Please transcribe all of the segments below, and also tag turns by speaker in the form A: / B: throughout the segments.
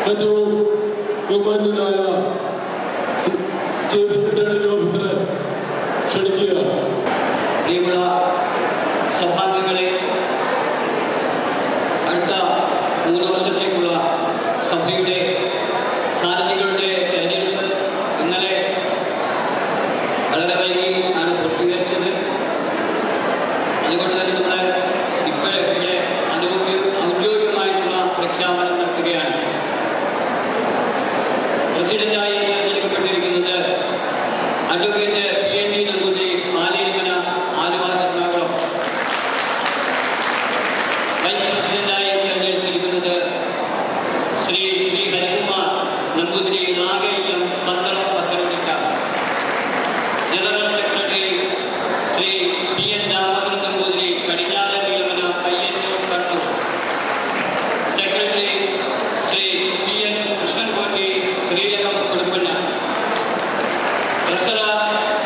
A: ഏറ്റവും ബഹുമാന്യനായ chief returning ഓഫീസറെ ക്ഷണിക്കുക.
B: പ്രിയമുള്ള സഭാംഗങ്ങളെ, അടുത്ത 3 വർഷത്തേക്കുള്ള സഭയുടെ സാരഥികളുടെ തെരഞ്ഞെടുപ്പ് ഇന്നലെ വളരെ വൈകി ആണ് പൂർത്തീകരിച്ചത്. അതുകൊണ്ട് തന്നെ നമ്മൾ ഇപ്പോഴേ ഔദ്യോഗികമായിട്ടുള്ള പ്രഖ്യാപനം നടത്തുകയാണ്. പ്രസിഡന്റായി തെരഞ്ഞെടുക്കപ്പെട്ടിരിക്കുന്നത് advocate PND Namboothiri, Palerimana, Aluva, Ernakulam. Vice പ്രസിഡന്റായി തെരഞ്ഞെടുത്തിരിക്കുന്നത് ശ്രീ V. ഹരികുമാർ നമ്പൂതിരി, നാഗയിലും, Pandalam, Pathanamthitta. General secretary Shri PN Damodaran Namboothiri, Padinjaran Neelamana, Payyannur, Kannur. Secretary Shri PN Krishnankutty, Srirangam, Koduppanna. Treasurer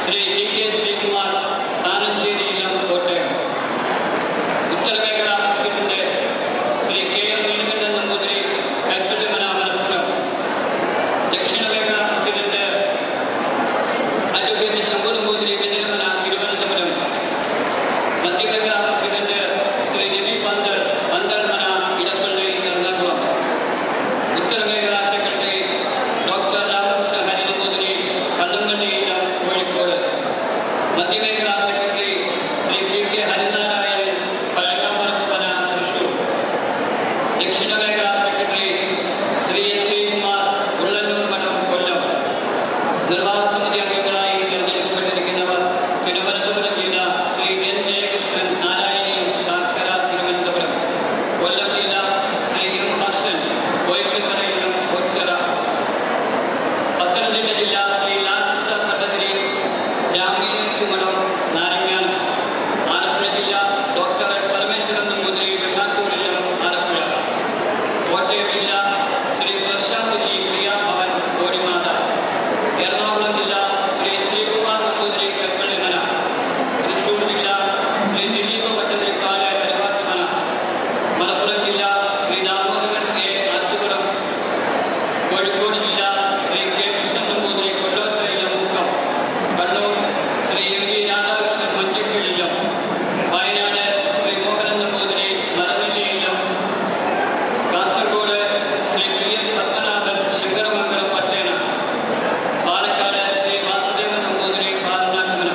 B: Shri DK Sreekumar, താനഞ്ചേരിയിലും, കോട്ടയം. ഉത്തരമേഖല പ്രസിഡന്റ് ശ്രീ KM നീലകണ്ഠൻ നമ്പൂതിരി, കൽപ്പറ്റമന, മലപ്പുറം. ദക്ഷിണമേഖല പ്രസിഡന്റ് അഡ്വക്കേറ്റ് ശംഭു നമ്പൂതിരി, വെഞ്ഞിലമന, തിരുവനന്തപുരം. മധ്യമേഖല പ്രസിഡന്റ് ശ്രീ രവി പന്തൽ, പന്തൽമന, ഇടപ്പള്ളി, എറണാകുളം. ഉത്തരമേഖല സെക്രട്ടറി ഡോക്ടർ രാമകൃഷ്ണ ഹരി നമ്പൂതിരി, കണ്ണമ്പള്ളിയിലും, കോഴിക്കോട്. മധ്യമേഖല സെക്രട്ടറി ശ്രീ PK ഹരിനാരായണൻ, പഴങ്ങാമ്പറമ്പന, തൃശൂർ. ദക്ഷിണമേഖല സെക്രട്ടറി ശ്രീ S. ശ്രീകുമാർ, ഉള്ളന്നൂർ മഠം, കൊല്ലം. നിർവാഹക സമിതി അംഗങ്ങളായി തെരഞ്ഞെടുക്കപ്പെട്ടിരിക്കുന്നവർ തിരുവനന്തപുരം ജില്ല ശ്രീ N. ജയകൃഷ്ണൻ, നാരായണീയം, ശാസ്കര, തിരുവനന്തപുരം. കൊല്ലം ജില്ല ശ്രീ M. ഹർഷൻ, കോയിപ്പുറയിലും, കൊച്ചിറ. പത്തനംതിട്ട ജില്ല ശ്രീ ലാൽകൃഷ്ണ ഭട്ടതിരി, രാമീനക്കുമണം, നാരങ്ങാനം. ആലപ്പുഴ ജില്ല ഡോക്ടർ പരമേശ്വരൻ നമ്പൂതിരി, വെങ്ങാട്ടൂരിലും, ആലപ്പുഴ. കോട്ടയം ജില്ല ശ്രീ പ്രശാന്ത് ജി, പ്രിയാഭവൻ, കോടിമാത. എറണാകുളം ജില്ല ശ്രീ ശ്രീകുമാർ നമ്പൂതിരി, കൽപ്പള്ളിമന. തൃശൂർ ജില്ല ശ്രീ ദിലീപ് ഭട്ടതിരിപ്പാട്, കരുവാറ്റുമന. മലപ്പുറം ജില്ല ശ്രീ ദാമോദരൻ A. ആറ്റുപുറം. കോഴിക്കോട് ജില്ല Shri K. Krishnan Namboothiri, കൊല്ലോത്തയിലും, Mukkam. Kannur Shri M. V. Radhakrishnan, മഞ്ചക്കലിലും. Wayanad Shri Mohanan Namboothiri, മരവല്ലിയിലും. Kasaragod Shri PS Padmanabhan, Sankaramangalam, Pattena. Palakkad Shri Vasudevan Namboothiri, പാലനാട്ടുമന.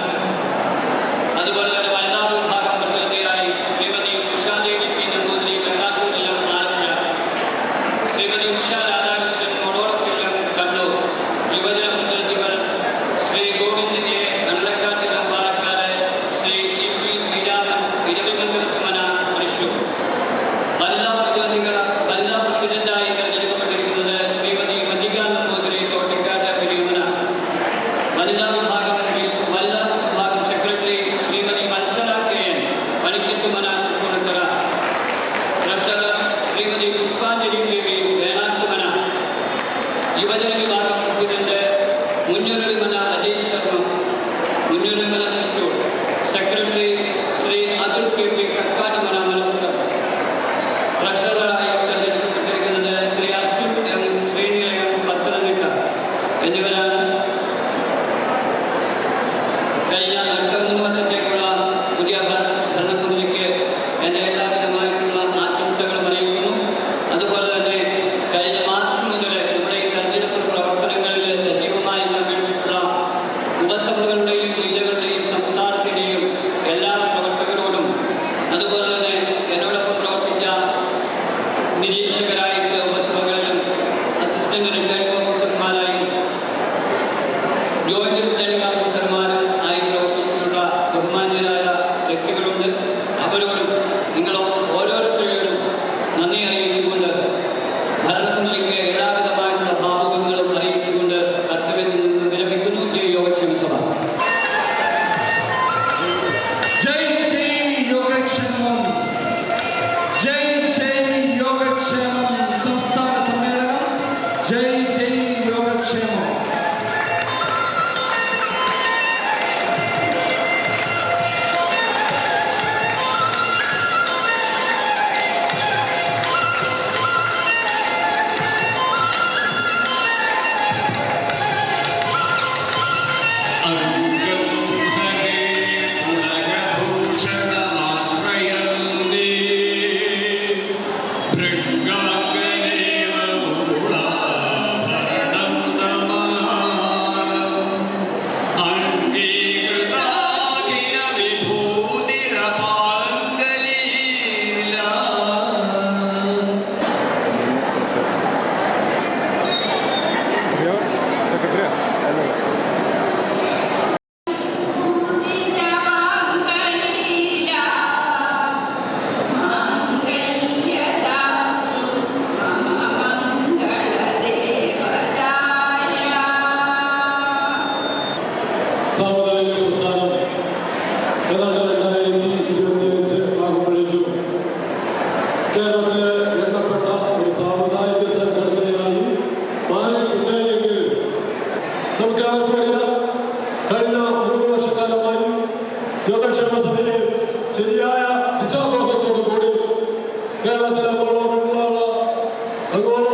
B: അതുപോലെ തന്നെ വയനാട് വിഭാഗം പ്രതിനിധിയായി ശ്രീമതി ഉഷാദേവി P. നമ്പൂതിരി, വെങ്ങാട്ടൂരിലും, ആലപ്പുഴ. ശ്രീമതി ഉഷ രാധാകൃഷ്ണൻ, മോളോടത്തിലും, കണ്ണൂർ. യുവജന പ്രതിനിധികൾ ശ്രീ ഗോവിന്ദ് A. വെള്ളക്കാട്ടിലും, പാലക്കാട്. ശ്രീ EP ശ്രീരാമൻ, ഇരവിമംഗലത്തുമന, തൃശൂർ. വനിതാ പ്രതിനിധികൾ വനിതാ പ്രസിഡന്റായി തെരഞ്ഞെടുക്കപ്പെട്ടിരിക്കുന്നത് ശ്രീമതി മല്ലിക നമ്പൂതിരി, തോട്ടിക്കാട്, പെരിയമന. വനിതാ വിഭാഗം സെക്രട്ടറി ശ്രീമതി മത്സര KN, Panikkathumana, Tripunithura. Treasurer Shrimati Pushpanjali KV, Venattumana. യുവജന വിഭാഗം president Munnurimana Ajay Sharma, Munnurimana, Thrissur. Secretary Shri Atul KP, Kakkattumana, Malappuram. ട്രഷററായി തെരഞ്ഞെടുക്കപ്പെട്ടിരിക്കുന്നത് ശ്രീ അർജുൻ M. ശ്രീനിലയം, പത്തനംതിട്ട. എന്നിവരാണ് കഴിഞ്ഞ അടുത്ത 3 വർഷത്തേക്കുള്ള പുതിയ ഭരണസമിതിക്ക് എൻ്റെ എല്ലാവിധമായിട്ടുള്ള ആശംസകളും അറിയിക്കുന്നു. അതുപോലെ തന്നെ കഴിഞ്ഞ മാർച്ച് മുതൽ നമ്മുടെ ഈ തെരഞ്ഞെടുപ്പ് പ്രവർത്തനങ്ങളിൽ സജീവമായി പങ്കെടുത്തിട്ടുള്ള ഉപസഭകളുടെയും ജില്ലകളുടെയും സംസ്ഥാനത്തിൻ്റെയും എല്ലാ പ്രവർത്തകരോടും, അതുപോലെ തന്നെ എന്നോടൊപ്പം പ്രവർത്തിച്ച നിരീക്ഷകരായിട്ട് ഉപസഭകളിലും അസിസ്റ്റന്റ് റിട്ടേണിംഗ് ഓഫീസർമാരായും ജോയിന്റ് റിട്ടേണിംഗ് ഓഫീസർമാരും ആയി പ്രവർത്തിച്ചിട്ടുള്ള ബഹുമാന്യരായ വ്യക്തികളുണ്ട്. അവരോടും നിങ്ങൾ ഓരോരുത്തരോടും നന്ദി അറിയിച്ചുകൊണ്ട് ഭരണസമിതിക്ക് എല്ലാവിധമായിട്ടുള്ള ഭാവുകങ്ങളും അറിയിച്ചുകൊണ്ട് കർത്തവ്യത്തിൽ നിന്ന് വിരമിക്കുന്നു. ജയ് യോഗക്ഷേമ സഭ.
C: ജയ് ജയ് യോഗക്ഷേമം, ജയ് ജയ് യോഗക്ഷേമം. സംസ്ഥാന സമ്മേളനം ജയ് ജയ് യോഗക്ഷേമം.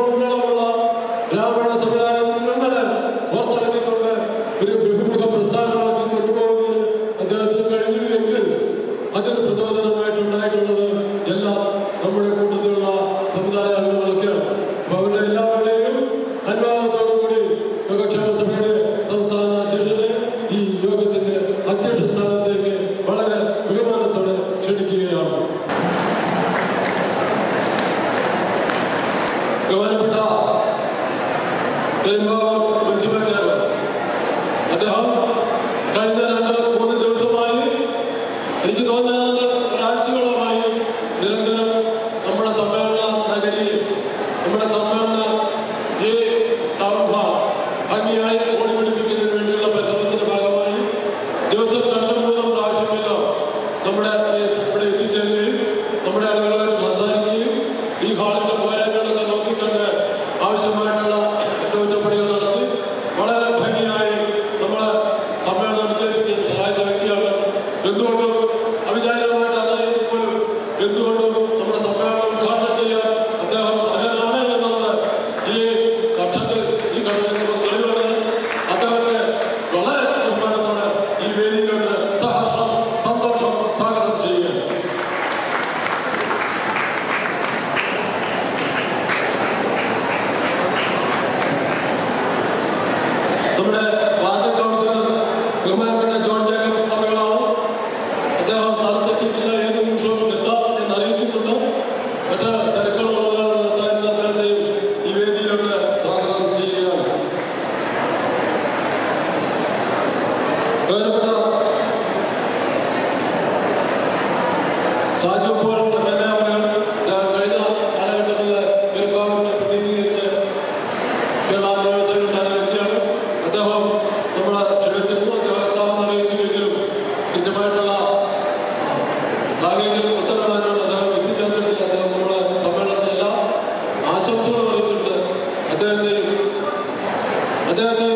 A: നൂറ്റാണ്ടുകളോളമുള്ള ബ്രാഹ്മണ സമുദായങ്ങളെ പുറത്തിറക്കിക്കൊണ്ട് ഒരു ബഹുമുഖ പ്രസ്ഥാനമാക്കി കൊണ്ടുപോകുന്നതിന് അദ്ദേഹത്തിന് കഴിയുമെങ്കിൽ അതിന് പ്രചോദനമായിട്ടുണ്ടായിട്ടുള്ളത് എല്ലാം നമ്മുടെ കൂട്ടത്തിലുള്ള സമുദായ അംഗങ്ങളൊക്കെയാണ്. അപ്പൊ അവരുടെ എല്ലാവരുടെയും അനുവാദത്തോടുകൂടി യോഗക്ഷേമ സഭയുടെ സംസ്ഥാന അധ്യക്ഷനെ ഈ യോഗത്തിന്റെ അധ്യക്ഷ സ്ഥാനത്തേക്ക് വളരെ ബഹുമാനത്തോടെ ക്ഷണിക്കുകയാണ്. ബഹുമാനപ്പെട്ട മുനിസിപ്പൽ ചെയർമാൻ, അദ്ദേഹം കഴിഞ്ഞ 2-3 ദിവസമായി എനിക്ക് തോന്നുന്നത് ഒരാഴ്ചകളായി നിരന്തരം നമ്മുടെ സമ്മേളന നഗരിയിൽ നമ്മുടെ സമ്മേളന ഈ ടൗൺ ഹാൾ ഭംഗിയായി ഓടി പിടിപ്പിക്കുന്നതിന് വേണ്ടിയുള്ള പരിശ്രമത്തിന്റെ ഭാഗമായി ദിവസം 2-3 പ്രാവശ്യമല്ലോ നമ്മുടെ ഇവിടെ എത്തിച്ചേരുകയും നമ്മുടെ ആളുകളോട് സംസാരിക്കുകയും ഈ ഹാളിന്റെ പോരായ്മകളൊക്കെ നോക്കിക്കണ്ട് ആവശ്യമായിട്ടുള്ള അറ്റകുറ്റപ്പണികൾ നടത്തി വളരെ ഭംഗിയായി നമ്മളെ സമ്മേളനം വിജയിപ്പിക്കാൻ സഹായിച്ച വ്യക്തിയാണ്. എന്തുകൊണ്ടും അവിചാരിതമായിട്ട് അതായത് പോലും എന്തുകൊണ്ടും നമ്മുടെ സമ്മേളനം ഉദ്ഘാടനം ചെയ്യാൻ അദ്ദേഹം അർഹനാണ് എന്നുള്ളത് ഈ കക്ഷത്തിൽ ഈ ഘട്ടത്തിൽ തെളിവാണ്. അദ്ദേഹത്തെ വളരെ ബഹുമാനത്തോടെ ഈ വേദിയിലോട്ട് സഹർഷം സന്തോഷം സ്വാഗതം ചെയ്യുക. നമ്മുടെ വാർഡ് കൗൺസിലർ ബഹുമാനപ്പെട്ട ജോൺ ജേക്കബ് അവர்களാണ്. അദ്ദേഹം സ്ഥലത്തെത്തിയിട്ടില്ല, ഏത് നിമിഷവും എത്താം എന്ന് അറിയിച്ചിട്ടുണ്ട്. മറ്റ് തിരക്കുകളുള്ള അദ്ദേഹത്തെയും ഈ വേദിയിലോട്ട് സ്വാഗതം ചെയ്യുകയാണ്. ബഹുമാനപ്പെട്ട സാജു പോൾ എം.എൽ.എ. അവർ കഴിഞ്ഞ കാലഘട്ടത്തിൽ പെരുമ്പാവൂരിനെ പ്രതിനിധീകരിച്ച് കേരള നിയമസഭയുടെ വ്യക്തിയാണ്. അദ്ദേഹം നമ്മളെ ക്ഷണിച്ചിരുന്നു. അദ്ദേഹം എത്താമെന്ന് അറിയിച്ചില്ലെങ്കിലും കൃത്യമായിട്ടുള്ള സാഹചര്യം ഉത്തരവാദിത്തമാണ് അദ്ദേഹം എത്തിച്ചേർന്നിട്ടില്ല. അദ്ദേഹം നമ്മുടെ സമ്മേളനത്തിൽ എല്ലാ ആശംസകളും അറിയിച്ചിട്ടുണ്ട്. അദ്ദേഹത്തെ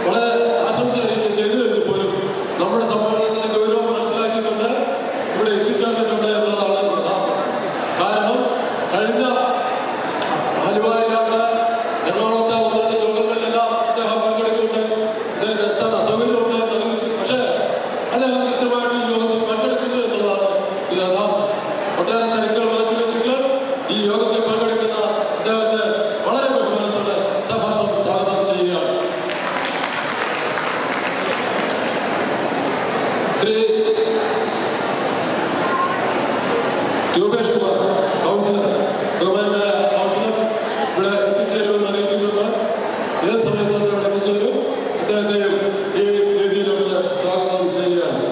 A: വളരെ ആശംസ അറിയിക്കുകയും ചെയ്തു കഴിഞ്ഞു പോലും നമ്മുടെ സമ്മേളനത്തിന്റെ ഗൗരവം മനസ്സിലാക്കിക്കൊണ്ട് ഇവിടെ എത്തിച്ചേർന്നിട്ടുണ്ട് എന്നതാണ് യഥാർത്ഥം. കാരണം കഴിഞ്ഞ ആലുവയിലാണ് എറണാകുളത്തെ ഒന്നാണ് യോഗങ്ങളിലെല്ലാം അദ്ദേഹം പങ്കെടുക്കുന്നുണ്ട്. അദ്ദേഹത്തിന് എത്താൻ അസൗകര്യമുണ്ട് എന്ന് അറിയിച്ചു. പക്ഷേ അദ്ദേഹം കൃത്യമായിട്ട് ഈ യോഗത്തിൽ പങ്കെടുക്കുന്നു എന്നുള്ളതാണ് ഇത് യഥാർത്ഥം. ഒട്ടേറെ തിരക്കുകൾ മാറ്റി വെച്ചിട്ട് ഈ യോഗത്തിൽ പങ്കെടുക്കുന്ന അദ്ദേഹത്തെ വളരെ ബഹുമാനത്തോടെ സഹർഷം സ്വാഗതം ചെയ്യുകയാണ്. ശ്രീ രൂപേഷ് കുമാർ കൗൺസിലർ, ബഹുമാനായ കൗൺസിലർ ഇവിടെ എത്തിച്ചേരുമെന്ന് അറിയിച്ചിട്ടുണ്ട്. ഏത് സമയത്ത് ഇവിടെ എത്തിച്ചേരും. അദ്ദേഹത്തെയും ഈ വേദിയിലോട്ട് സ്വാഗതം ചെയ്യുകയാണ്.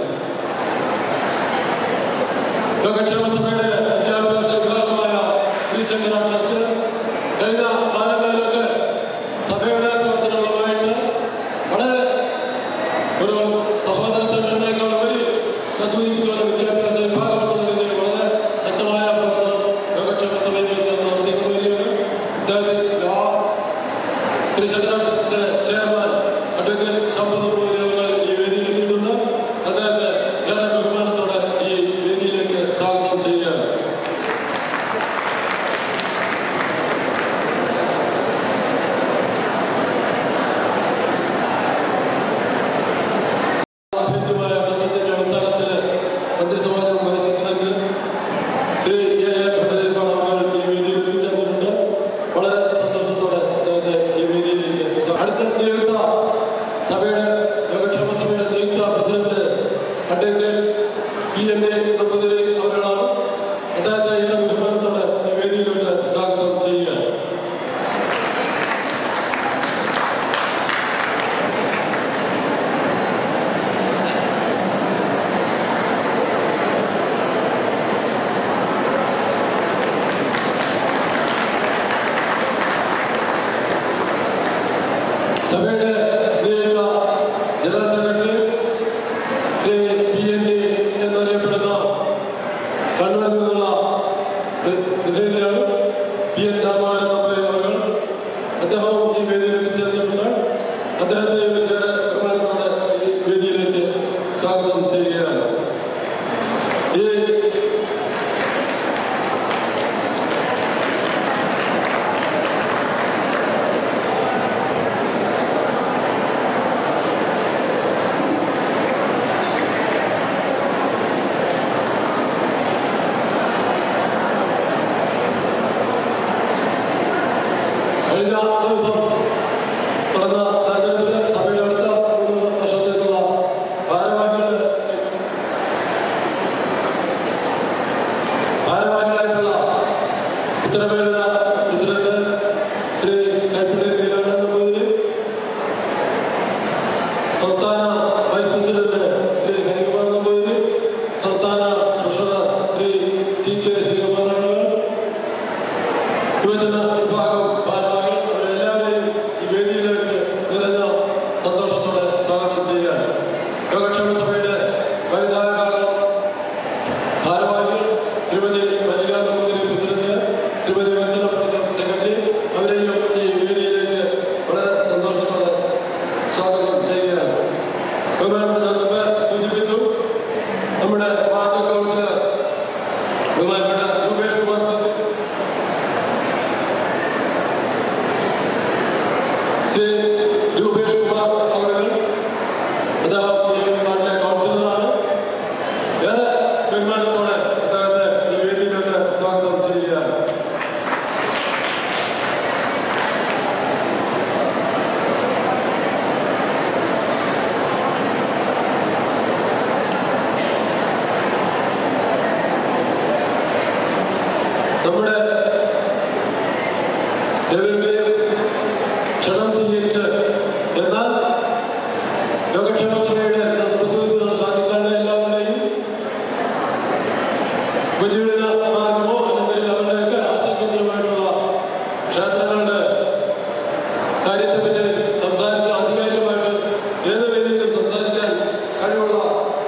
A: യോഗക്ഷേമ സഭയുടെ വിദ്യാഭ്യാസ വിഭാഗമായ ശ്രീശങ്കര ട്രസ്റ്റ് കഴിഞ്ഞ കാലങ്ങളിലൊക്കെ സഭയുടെ പ്രവർത്തനങ്ങളുമായിട്ട് വളരെ ഒരു സഹോദര സംഘടനയേക്കാൾ ഉപരി സൂചിപ്പിച്ചുള്ള വിദ്യാഭ്യാസ വിഭാഗം എന്നുള്ള രീതിയിൽ വളരെ ശക്തമായ പ്രവർത്തനം യോഗക്ഷേമ സഭയിൽ വെച്ച് നടത്തിക്കൊണ്ട് വരികയാണ്. ശ്രീശങ്കര ട്രസ്റ്റ് ചെയർമാൻ അഡ്വക്കേറ്റ് ശബ്ദപൂർവ്വ ഈ വേദിയിൽ എത്തിയിട്ടുണ്ട്. അദ്ദേഹത്തെ ഏറെ ബഹുമാനത്തോടെ ഈ വേദിയിലേക്ക് സ്വാഗതം ചെയ്യുകയാണ്. അഭ്യന്തരമായ ബന്ധത്തിന്റെ അടിസ്ഥാനത്തിൽ മന്ത്രിസമാജം പ്രവർത്തിച്ചതെങ്കിൽ ശ്രീ ഭട്ടതിരിപ്പാട് ഈ വേദിയിൽ എത്തിച്ചേർന്നിട്ടുണ്ട്. വളരെ സന്തോഷത്തോടെ അദ്ദേഹത്തെ ഈ വേദിയിലേക്ക് അടുത്ത നിയുക്ത സഭയുടെ യോഗക്ഷേമ സഭയുടെ നിയുക്ത പ്രസിഡന്റ് അഡ്വക്കേറ്റ് P.N.A. നമ്പൂതിരി അവരാണ്. അദ്ദേഹത്തെ ഏറെ ബഹുമാനത്തോടെ ഈ വേദിയിലോട്ട് സ്വാഗതം ചെയ്യുക. സഭയുടെ നിയുക്ത ജനറൽ സെക്രട്ടറി ശ്രീ P.N.A. എന്നറിയപ്പെടുന്ന കണ്ണൂരിൽ നിന്നുള്ള പ്രതിനിധിയാണ് P.N. ധർമ്മവരൻ നമ്പൂതിരി അവർ. അദ്ദേഹവും ഈ വേദിയിൽ എത്തിച്ചേർന്നിട്ടുണ്ട്. അദ്ദേഹത്തെ ബഹുമാനത്തോടെ ഈ വേദിയിലേക്ക് സ്വാഗതം ചെയ്യുകയാണ്. ഈ കഴിഞ്ഞ ദിവസം നടന്ന തെരഞ്ഞെടുപ്പിൽ സഭയുടെ അടുത്ത 3 വർഷത്തേക്കുള്ള ഭാരവാഹികളായിട്ടുള്ള ഉത്തരമേഖല പ്രസിഡന്റ് ശ്രീ കൈപ്പള്ളി നീലകണ്ഠൻ നമ്പൂതിരി, സംസ്ഥാന വൈസ് പ്രസിഡന്റ് ശ്രീ ഹരികുമാർ നമ്പൂതിരി, സംസ്ഥാന ട്രഷറർ ശ്രീ TK ശ്രീകുമാർ, യുവജന വിഭാഗം ഭാരവാഹികൾ, അവരെല്ലാവരെയും ഈ വേദിയിലേക്ക് നിറഞ്ഞ സന്തോഷത്തോടെ സ്വാഗതം ചെയ്യുകയാണ്. യോഗക്ഷേമ സഭയുടെ വനിതാ വിഭാഗം ഭാരവാഹികൾ ശ്രീമതി മല്ലിക നമ്പൂതിരി പ്രസിഡന്റ്, ശ്രീമതി വത്സല സെക്രട്ടറി, അവരെയും ഈ വേദിയിലേക്ക് വളരെ സന്തോഷത്തോടെ സ്വാഗതം ചെയ്യുകയാണ്. ബഹുമാനപ്പെട്ട മുമ്പ് സൂചിപ്പിച്ചു, നമ്മുടെ വാർഡ് കൗൺസിലർ ബഹുമാനപ്പെട്ട രൂപേഷ് കുമാർ ശ്രീ രൂപേഷ് കുമാർ അവർ വാർഡിലെ കൗൺസിലറാണ്. ഏറെ ബഹുമാനത്തോടെ അദ്ദേഹത്തെ ഈ വേദിയിലേക്ക് സ്വാഗതം ചെയ്യുകയാണ്. നമ്മുടെ ഏവരുടെയും ക്ഷണം സ്വീകരിച്ച് എന്നാൽ യോഗക്ഷേമ സഭയുടെ പ്രസിദ്ധീകരണ സാധിക്കാതെ എല്ലാവരുടെയും ഉപജീവന മാർഗമോ അല്ലെങ്കിൽ അവരുടെയൊക്കെ ആസക്തിപരമായിട്ടുള്ള ക്ഷേത്രങ്ങളുടെ കാര്യത്തെപ്പറ്റി സംസാരിക്കാൻ ആധികാരികമായിട്ട് ഏത് വേദിയിലും സംസാരിക്കാൻ കഴിവുള്ള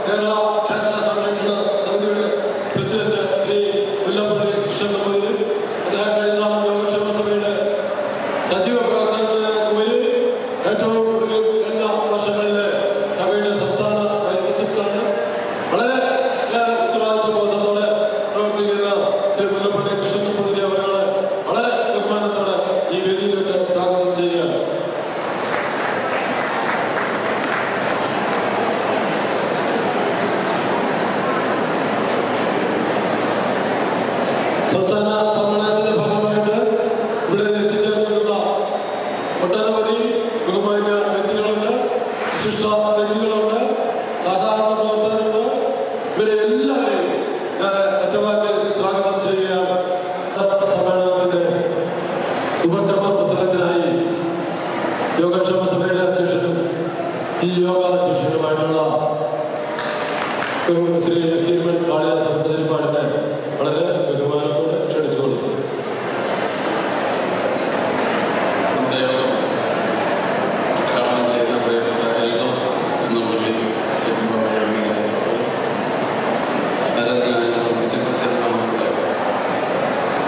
A: കേരള ക്ഷേത്ര സംരക്ഷണ സമിതിയുടെ പ്രസിഡന്റ് ശ്രീ മുല്ലപ്പള്ളി കൃഷ്ണൻ നമ്പൂതിരി, അദ്ദേഹം കഴിഞ്ഞ യോഗക്ഷേമ സഭയുടെ സജീവ പ്രവർത്തനത്തിനുപരി ഏറ്റവും കൂടുതൽ കഴിഞ്ഞ വർഷങ്ങളിലെ സഭയുടെ സംസ്ഥാന വൈസ് പ്രസിഡന്റാണ്. വളരെ ഉത്തരവാദിത്വ ബോധത്തോടെ പ്രവർത്തിക്കുന്ന ശ്രീ മുല്ലപ്പള്ളി കൃഷ്ണൻ നമ്പൂതിരി അവരെ വളരെ ബഹുമാനത്തോടെ ഈ വേദിയിലേക്ക് സ്വാഗതം ചെയ്യുകയാണ്. സംസ്ഥാന സമ്മേളനത്തിന്റെ ഭാഗമായിട്ട് ഇവിടെ എത്തിച്ചേർന്നിട്ടുള്ള ഒട്ടനവധി ബഹുമാന്യ വ്യക്തികളുണ്ട്, വിശിഷ്ട വ്യക്തികളുണ്ട്, സാധാരണ പ്രവർത്തകരുണ്ട്. ഇവരെ എല്ലാവരെയും ഞാൻ ഒറ്റവാക്കിൽ സ്വാഗതം ചെയ്യുകയാണ്. സമ്മേളനത്തിന്റെ ഉപക്രമ പ്രസിഡന്റിനായി യോഗക്ഷേമ സഭയുടെ അധ്യക്ഷനും ഈ യോഗ അധ്യക്ഷനുമായിട്ടുള്ള ശ്രീ കിരുമൻ കാളിയ സഹോദരിമാരുടെ വളരെ ബഹുമാനത്തോടെ ക്ഷണിച്ചുകൊള്ളുന്നു.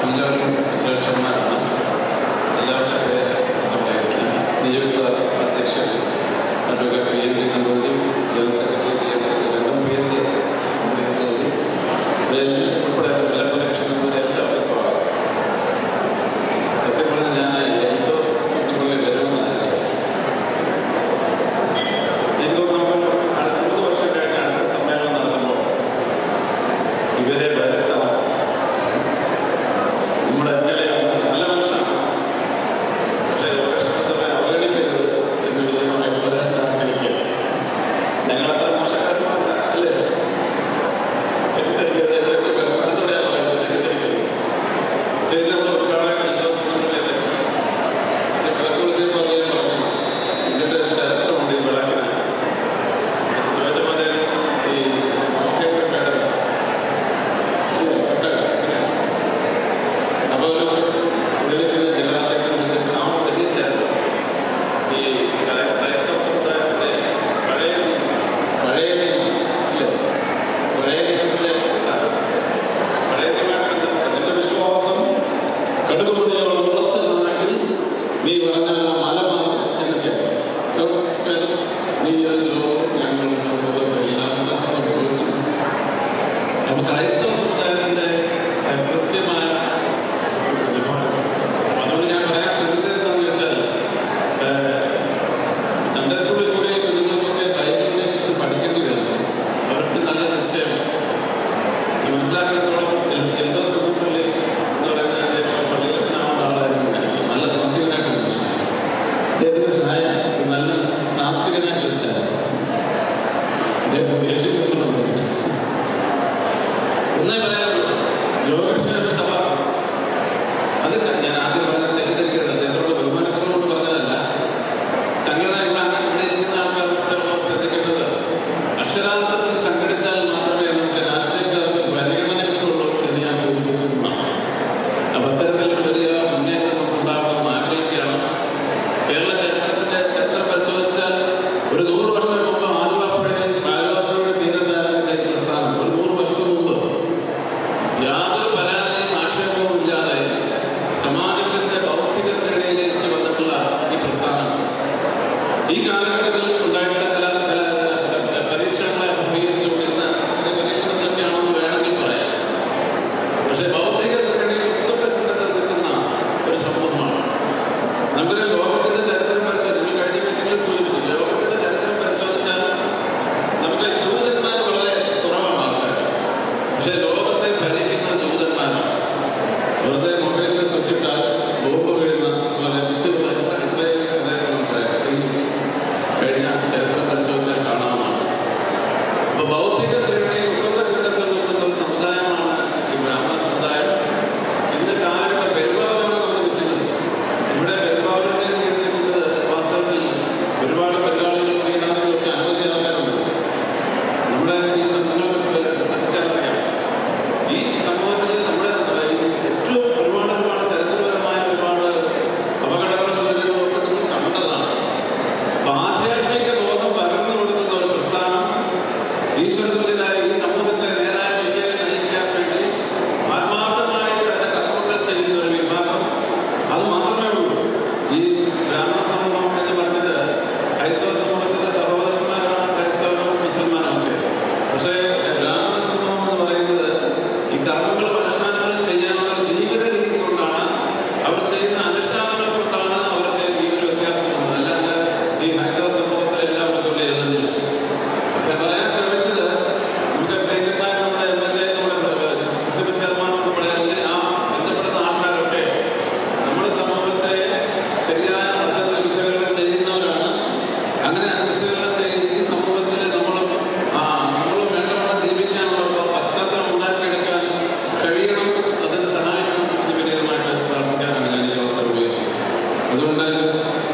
D: എല്ലാവരും സുരക്ഷന്മാരാണ്. എല്ലാവരുടെ പേര് നിയുക്ത അധ്യക്ഷൻ advocate PN Namboothiri, general secretary PN കാലഘട്ടത്തിൽ ഉണ്ടായിട്ടുള്ള ചില പരീക്ഷണങ്ങളെ അഭിമുഖീകരിച്ചുകൊണ്ടിരുന്ന പരീക്ഷണത്തിലൊക്കെയാണെന്ന് വേണമെങ്കിൽ പറയാം. പക്ഷേ ഭൗതിക ശ്രേണിയിൽ ഉത്തമശതത്തിൽ നിൽക്കുന്ന ഒരു സമൂഹമാണ്. നമുക്കൊരു ലോകത്തിന്റെ ചരിത്രം പരിശോധിച്ചാൽ കഴിഞ്ഞ മീറ്റിംഗിൽ സൂചിപ്പിച്ചു, ലോകത്തിന്റെ ചരിത്രം പരിശോധിച്ചാൽ നമുക്ക് ജൂതന്മാർ വളരെ കുറവാണ് ആൾക്കാർ. പക്ഷേ ലോകത്തെ ഭരിക്കുന്ന ജൂതന്മാരാണ്. വെറുതെ മൊബൈലിൽ സൂക്ഷിച്ചാൽ ബോംബ് വീഴുന്ന ഇസ്രായേൽ കഴിഞ്ഞ ചരിത്രം പരിശോധിച്ചാൽ കാണാവുന്നതാണ്. അപ്പോൾ ബൗദ്ധിക ശ്രേണിയിൽ ഉത്തമശതത്തിൽ നിൽക്കുന്ന ഒരു സമുദായമാണ് ഈ ബ്രാഹ്മണ സമുദായം. ഇന്ന് കാലഘട്ടം പെരുവാവൂരാണ് നമ്മൾ നിൽക്കുന്നത്. ഇവിടെ പെരുവാവൂരിനെ നിയന്ത്രിക്കുന്നത് വാസ്തവത്തിൽ ഒരുപാട് ബംഗാളികളും ബീഹാറികളും ഒക്കെ അനവധി ആൾക്കാരുണ്ട്. നമ്മുടെ ഈ സംഘങ്ങൾ സഞ്ചാരറിയാം. ഈ സമൂഹത്തിൽ നമ്മുടെ ഏറ്റവും ഒരുപാട് ചരിത്രപരമായ ഒരുപാട് അപകടങ്ങളും ദുരിതങ്ങളൊക്കെ നമ്മൾ കണ്ടതാണ്. അപ്പോൾ ആധ്യാത്മിക ബോധം പകർന്നു കൊടുക്കുന്ന ഒരു പ്രസ്ഥാനം ഈശ്വരതുല്യനായ ഈ സമൂഹത്തെ നേരായ ദിശയിൽ നയിക്കാൻ വേണ്ടി ആത്മാർത്ഥമായി തന്റെ കർമ്മങ്ങൾ ചെയ്യുന്ന ഒരു വിഭാഗം, അത് മാത്രമേ ഉള്ളൂ. ഈ ബ്രാഹ്മണ സമൂഹം എന്ന് പറഞ്ഞത് ഹൈന്ദവ സമൂഹത്തിന്റെ സഹോദരന്മാരാണ് ക്രൈസ്തവരും മുസൽമാനും ഒക്കെ. പക്ഷേ ബ്രാഹ്മണ സമൂഹം എന്ന് പറയുന്നത് ഈ കർമ്മങ്ങളും അനുഷ്ഠാനങ്ങളും ചെയ്യാനുള്ള ജീവിത രീതി കൊണ്ടാണ്, അവർ ചെയ്യുന്ന അനുഷ്ഠാനങ്ങൾ കൊണ്ടാണ് അവർക്ക് ഈ ഒരു വ്യത്യാസം വന്നത്. അല്ലാണ്ട് ഈ ഹൈന്ദവ സമൂഹത്തിൽ എല്ലാവരും തൊഴിലിരുന്നില്ല. ഞാൻ പറയാൻ ശ്രമിച്ചത്, നമുക്ക് പ്രിയങ്കരനായ നമ്മുടെ MLA നമ്മുടെ മുസ്ലിം ശതമാനം ഉൾപ്പെടെ ആ ബന്ധപ്പെടുന്ന ആൾക്കാരൊക്കെ നമ്മുടെ സമൂഹത്തെ ശരിയായ അർത്ഥത്തിൽ വിശകലനം ചെയ്യുന്നവരാണ്. അങ്ങനെ വിശകലനം ചെയ്ത് ഈ സമൂഹത്തിൽ നമ്മളും വേണ്ടവണ്ണം ജീവിക്കാനുള്ള പശ്ചാത്തലം ഉണ്ടാക്കിയെടുക്കാൻ കഴിയണം, അതിന് സഹായിക്കണം എന്ന് വിനീതമായിട്ട് പ്രാർത്ഥിക്കാനാണ് ഞാൻ ഈ അവസരം ഉപയോഗിച്ചത്. അതുകൊണ്ട്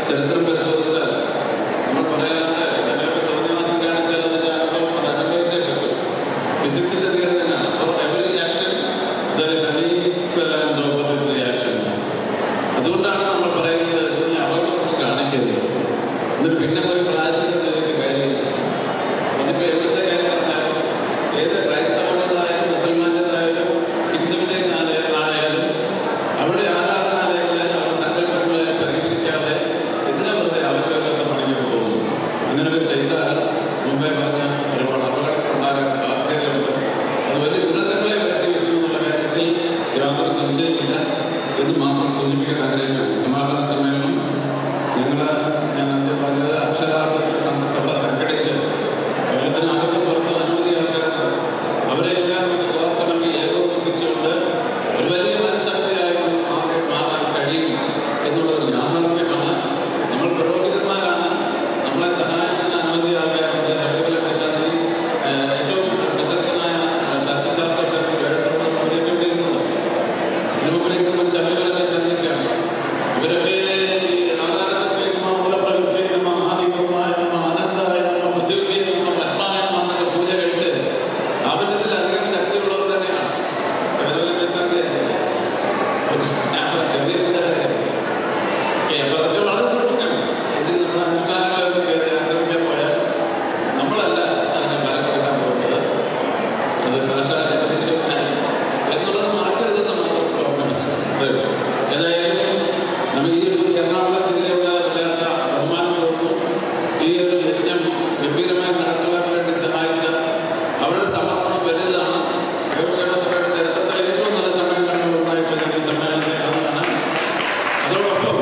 D: ചരിത്രം പരിശോധിച്ചാൽ നമ്മൾ പറയാതെ എന്തെങ്കിലുമൊക്കെ തോന്നിവാസം കാണിച്ചാൽ അതിൻ്റെ അനുഭവം അത് അനുഭവിച്ചേ പറ്റും. ഫിസിക്സിന്റെ തീയതി തന്നെയാണ്. For every action there is an equal and opposite reaction. അതുകൊണ്ടാണ് നമ്മൾ പറയുന്നത് ഇതിന് അപകടമൊന്നും കാണിക്കരുത്. എന്നിട്ട് പിന്നെ ഒരു പ്രായശ്ചിത്തം ചെയ്തിട്ട് കാര്യമില്ല. അതിപ്പോൾ എവിടുത്തെ കാര്യം പറഞ്ഞാലും ഏത് ക്രൈസ്തവൻ്റെതായാലും മുസൽമാൻ്റെതായാലും ഹിന്ദുവിൻ്റെതായാലും അവിടെ ആരാധനാലയങ്ങളെ അവരുടെ സങ്കല്പങ്ങളെ പരീക്ഷിക്കാതെ എന്തിനാ വെറുതെ ആവശ്യമില്ലാത്ത പണിക്ക് പോകുന്നു? അങ്ങനെയൊക്കെ ചെയ്താൽ മുമ്പേ പറഞ്ഞ ഒരുപാട് അപകടങ്ങൾ ഉണ്ടാകാൻ സാധ്യതയുണ്ട്. അത് വലിയ ദുരന്തങ്ങളെ വരുത്തി വെക്കുന്നു എന്നുള്ള കാര്യത്തിൽ യാതൊരു സംശയമില്ല എന്ന് മാത്രം സൂചിപ്പിക്കാൻ ആഗ്രഹിക്കുന്നു. സമാപന സമ്മേളനം ഞാൻ ആദ്യം പറഞ്ഞത് അക്ഷരാർത്ഥത്തിൽ സഭ സംഘടിച്ച് കേരളത്തിനകത്ത് പുറത്ത് അനവധി ആൾക്കാരുണ്ട്. അവരെല്ലാം കോർത്തിണക്കി ഏകോപിപ്പിച്ചുകൊണ്ട് ഒരു വലിയ മനഃശക്തിയായി മാറാൻ കഴിയും എന്നുള്ളൊരു യാഥാർത്ഥ്യമാണ്. നമ്മൾ പുരോഹിതന്മാരാണ്, നമ്മളെ സഹായിക്കുന്ന അനവധി ആൾക്കാരുണ്ട്. ശബരിമല പ്രശാന്തി ഏറ്റവും പ്രശസ്തനായ തച്ചുശാസ്ത്രത്തിൽ എഴുതുന്നുണ്ട്. ഇതിനുമുമ്പിലേക്കും ശബരിമല പ്രശാന്തിക്കാണ്. ഇവരൊക്കെ ആവശ്യത്തിലധികം ശക്തിയുള്ളവർ തന്നെയാണ്. ശബരിമല പ്രശാന്തി ചെറിയ അപ്പോൾ അതൊക്കെ വളരെ സൂക്ഷിക്കണം. ഇതിന് നമ്മുടെ അനുഷ്ഠാനങ്ങളൊക്കെ ആക്രമിക്കാൻ പോയാൽ നമ്മളല്ല അതിനെ ഫലപ്പെടുത്താൻ പോകുന്നത്. അത് സാക്ഷാൽ ജഗദീശ്വരനായി എന്നുള്ളത് മറക്കരുതെന്ന് മാത്രം ഓർമ്മിപ്പിച്ചു. ഏതായാലും നമ്മൾ ഈ ഒരു എറണാകുളം ജില്ലയുടെ വല്ലാത്ത ബഹുമാനം തോന്നുന്നു. ഈ ഒരു യജ്ഞം ഗംഭീരമായി നടത്തുവാൻ വേണ്ടി സഹായിച്ച അവരുടെ സമർപ്പണം വലുതാണ്. ദേവസഭയുടെ ചരിത്രത്തിലെ ഏറ്റവും നല്ല സമ്മേളനങ്ങൾ ഒന്നായിട്ട് ഞാൻ ഈ സമ്മേളനത്തെ കാണുകയാണ്. അതോടൊപ്പം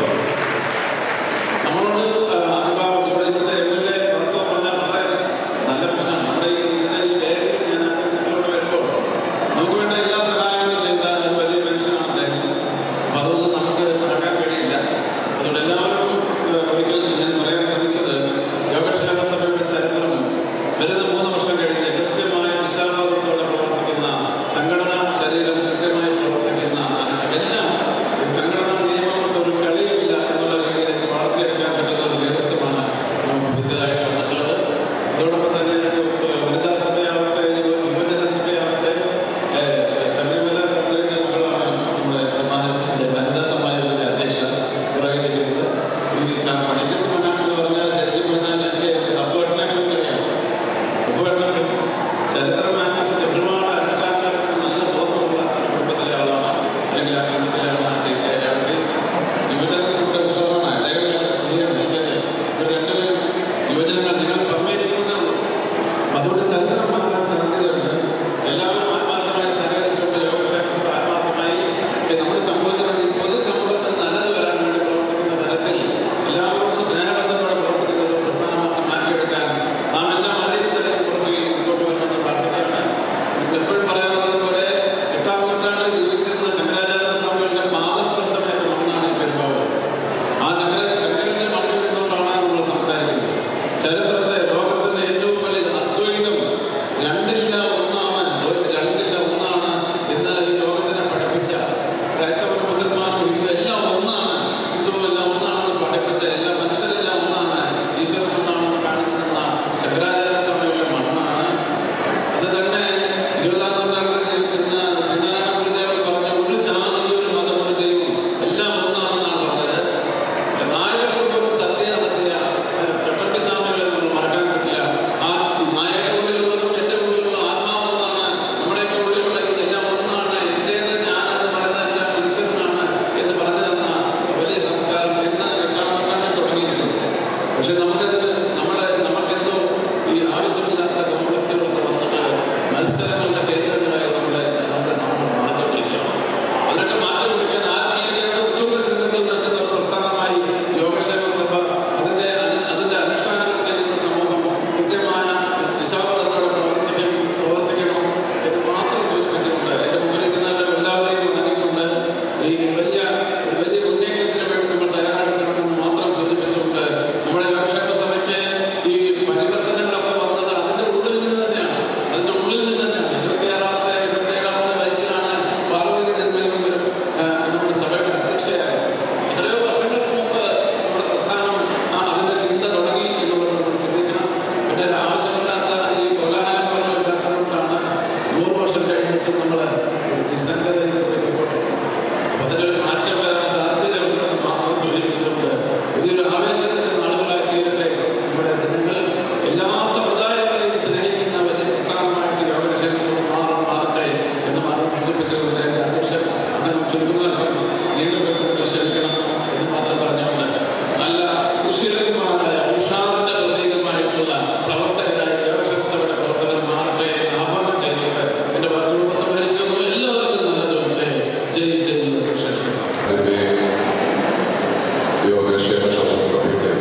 E: യോഗക്ഷേമ സഭയുടെ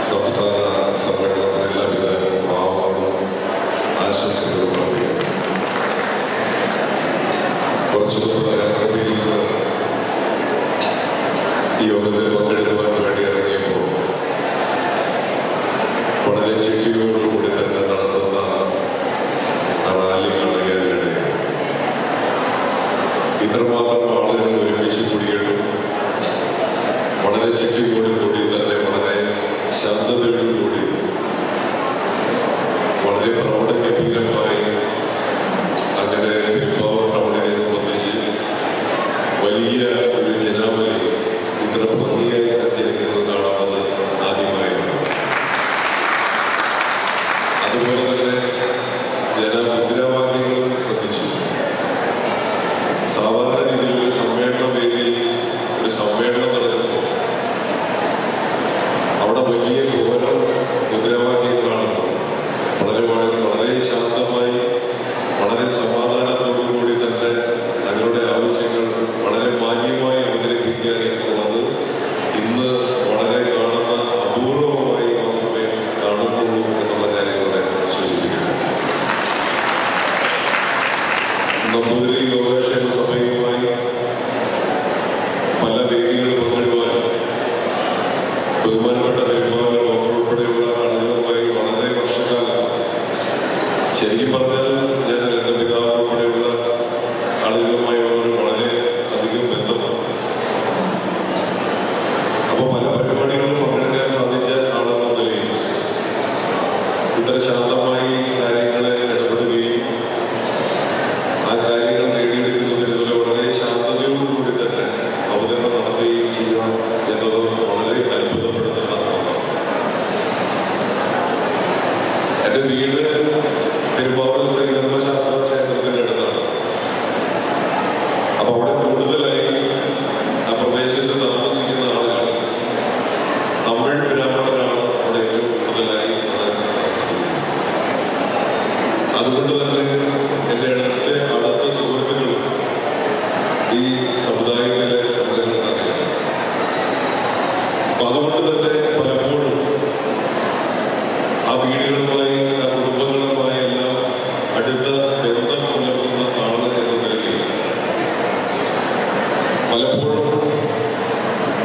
E: സംസ്ഥാന സമ്മേളനത്തിന് എല്ലാവിധ ഭാവങ്ങളും ആശംസകളും അറിയിക്കുന്നു. കുറച്ചു മുമ്പ് നഗരസഭയിൽ നിന്ന് ഈ യോഗത്തിൽ പങ്കെടുക്കുവാൻ വേണ്ടി ഇറങ്ങിയപ്പോൾ വളരെ ചിട്ടയോടുകൂടി തന്നെ നടത്തുന്ന റാലി കാണുകയാണ്. ഇത്രമാത്രം ആളുകൾ ഒരുമിച്ച് കൂടിയിട്ടും വളരെ ചിട്ടയോടുകൂടി തന്നെ വളരെ ശാന്തതയോടുകൂടി വളരെ പ്രൗഢഗംഭീരമായി അങ്ങനെ പെരുമ്പാവൂർ ടൗണിനെ സംബന്ധിച്ച് വലിയ ഒരു ജനാവലി ഇത്ര ഭംഗിയായി സഞ്ചരിക്കുന്നത് കാണുന്നത് ആദ്യമായിരുന്നു. അതുപോലെ തന്നെ ജനമുദ്രാവാക്യങ്ങളും ശ്രദ്ധിച്ചു. സാധാരണ രീതിയിൽ ഒരു സമ്മേളന വേദിയിൽ ഒരു സമ്മേളനം നടക്കുമ്പോൾ അവിടെ വലിയ ഓരോ മുദ്രാവാക്യം കാണുമ്പോൾ വളരെ ശാന്തമായി വളരെ സമാധാനത്തോടുകൂടി തന്നെ തങ്ങളുടെ ആവശ്യങ്ങൾ വളരെ മാന്യമായി അവതരിപ്പിക്കുക എന്നുള്ളത് ഇന്ന് വളരെ കാണുന്ന അപൂർവമായി മാത്രമേ കാണുന്നുള്ളൂ എന്നുള്ള കാര്യങ്ങളെ സൂചിപ്പിക്കുന്നു. നമ്പൂതിരി യോഗക്ഷേമ സഭയുമായി പല വേദികളിൽ പങ്കെടുക്കുവാനും ബഹുമാനപ്പെട്ട പെരുമാറുകൾ ഉൾപ്പെടെയുള്ള ആളുകളുമായി വളരെ വർഷക്കാലം ശരിക്കും പറഞ്ഞാൽ ഞാൻ എൻ്റെ പിതാവ് ഉൾപ്പെടെയുള്ള ആളുകളുമായി വളരെ അധികം ബന്ധമാണ്. അപ്പോൾ പല പരിപാടികളും പങ്കെടുക്കാൻ സാധിച്ച ആളെന്ന നിലയിൽ ഇത്ര ശാന്തമായി കാര്യങ്ങളെ ഇടപെടുകയും ആ കാര്യങ്ങൾ നേടിയെടുക്കുന്നതിന് വളരെ ശാന്തതയോടുകൂടി തന്നെ അവതരണം നടത്തുകയും ചെയ്യുക എന്നത് വളരെ അത്ഭുതപ്പെടുത്തുന്ന ഒന്നാണ്. എൻ്റെ വീട് പെരുമ്പാവൂർ ശ്രീധർമ്മശാസ്ത്ര ക്ഷേത്രത്തിൻ്റെ അടുത്താണ്. അപ്പൊ അവിടെ കൂടുതലായി ആ പ്രദേശത്ത് താമസിക്കുന്ന ആളുകൾ തമിഴ് ബ്രാഹ്മണരാണ് അവിടെ ഏറ്റവും കൂടുതലായി താമസിക്കുന്നത്. അതുകൊണ്ട് തന്നെ എൻ്റെ അടുത്ത സുഹൃത്തുക്കളും ഈ സമുദായത്തിലെ അംഗങ്ങൾ തന്നെയാണ്. അപ്പൊ അതുകൊണ്ട് തന്നെ പലപ്പോഴും ആ വീടുകളുമായി ആ കുടുംബങ്ങളുമായി എല്ലാം അടുത്ത ബന്ധം പുലർത്തുന്ന ആള് എന്ന നിലയിൽ പലപ്പോഴും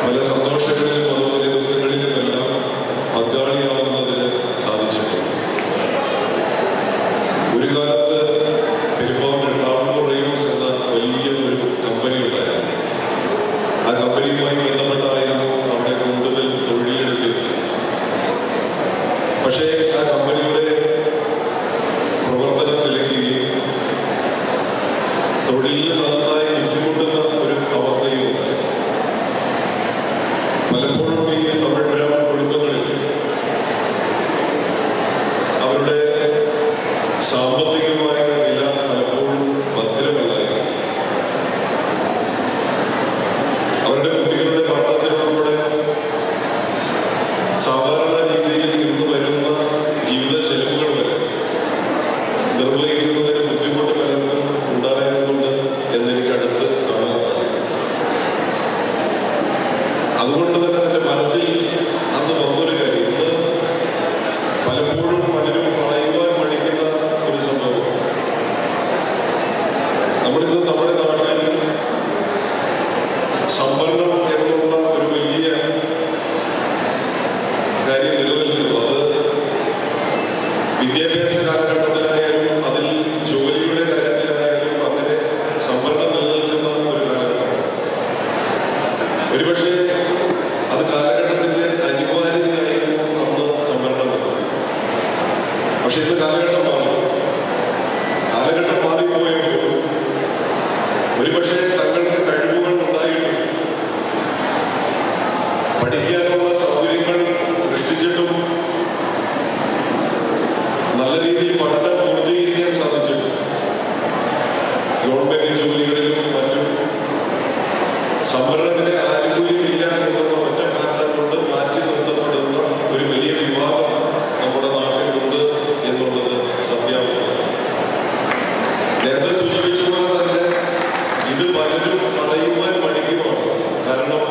E: പല സന്തോഷങ്ങളിലും അതുപോലെ ദുഃഖങ്ങളിലുമെല്ലാം പങ്കാളിയാവുന്നതിന് സാധിച്ചിട്ടുണ്ട്. ഒരു കാലത്ത് പെരുമ്പാവൂർ ടാമ്പൂർ റെയിൽവേസ് എന്ന വലിയ ഒരു കമ്പനി ഉണ്ടായിരുന്നു. ആ കമ്പനിയുമായി ബന്ധപ്പെട്ടായിരുന്നു അവിടെ കൂടുതൽ തൊഴിലെടുത്തിരുന്നത്. പക്ഷേ ആ കമ്പനിയുടെ പ്രവർത്തനം നിലയ്ക്കുകയും തൊഴിലിൽ നന്നായി ബുദ്ധിമുട്ടുന്ന ഒരു അവസ്ഥയും ഉണ്ടായി. പലപ്പോഴും ഈ തമിഴ് ബ്രാഹ്മണ കുടുംബങ്ങളിൽ അവരുടെ സാമ്പത്തികമായ നില പലപ്പോഴും ഭദ്രമല്ലായിരുന്നു. അവരുടെ കുട്ടികളുടെ പഠനത്തിനുൾപ്പെടെ സാധാരണ രീതിയിൽ ഇന്ന് വരുന്ന ജീവിത ചെലവുകൾ വരെ നിർവഹിക്കുന്നതിന് ബുദ്ധിമുട്ട് പലർക്കും ഉണ്ടായതുകൊണ്ട് എന്നെനിക്ക് അടുത്ത് കാണാൻ സാധിക്കും. അതുകൊണ്ട് തന്നെ എൻ്റെ മനസ്സിൽ അന്ന് വന്നൊരു കാര്യം, ഇന്ന് പലപ്പോഴും പലരും പറയുവാൻ മടിക്കുന്ന ഒരു സംഭവം. നമ്മളിന്ന് നമ്മുടെ നാട്ടിൽ സംവരണം എന്നുള്ള ഒരു വലിയ കാര്യം നിലനിൽക്കുന്നു. അത് വിദ്യാഭ്യാസ കാലഘട്ടത്തിലായാലും അതിൽ ജോലിയുടെ കാര്യത്തിലായാലും അങ്ങനെ സംവരണം നിലനിൽക്കുന്ന ഒരു കാലഘട്ടമാണ്. ഒരുപക്ഷെ അത് കാലഘട്ടത്തിന്റെ അനിവാര്യതയായിരുന്നു അന്ന് സംവരണം എന്നത്. പക്ഷെ ഇന്ന് കാലഘട്ടം മാറി. കാലഘട്ടം മാറിപ്പോയപ്പോൾ ഒരുപക്ഷെ തങ്ങൾക്ക് കഴിവുകൾ ഉണ്ടായിട്ടും പഠിക്കാനുള്ള സൗകര്യങ്ങൾ സൃഷ്ടിച്ചിട്ടും നല്ല രീതിയിൽ പഠനം പൂർത്തീകരിക്കാൻ സാധിച്ചിട്ടും ഗവൺമെന്റ് ജോലികളിലും മറ്റും സംവരണത്തിന് ആനുകൂല്യമില്ല എന്നുള്ള ഒറ്റ കാരണം കൊണ്ട് മാറ്റി നിർത്തപ്പെടുന്ന ഒരു വലിയ വിഭാഗം നമ്മുടെ നാട്ടിലുണ്ട് എന്നുള്ളത് സത്യാവസ്ഥ. നേരത്തെ സൂചിപ്പിച്ച പോലെ തന്നെ ഇത് പലരും പറയുവാൻ മടിക്കുമാണ്. കാരണം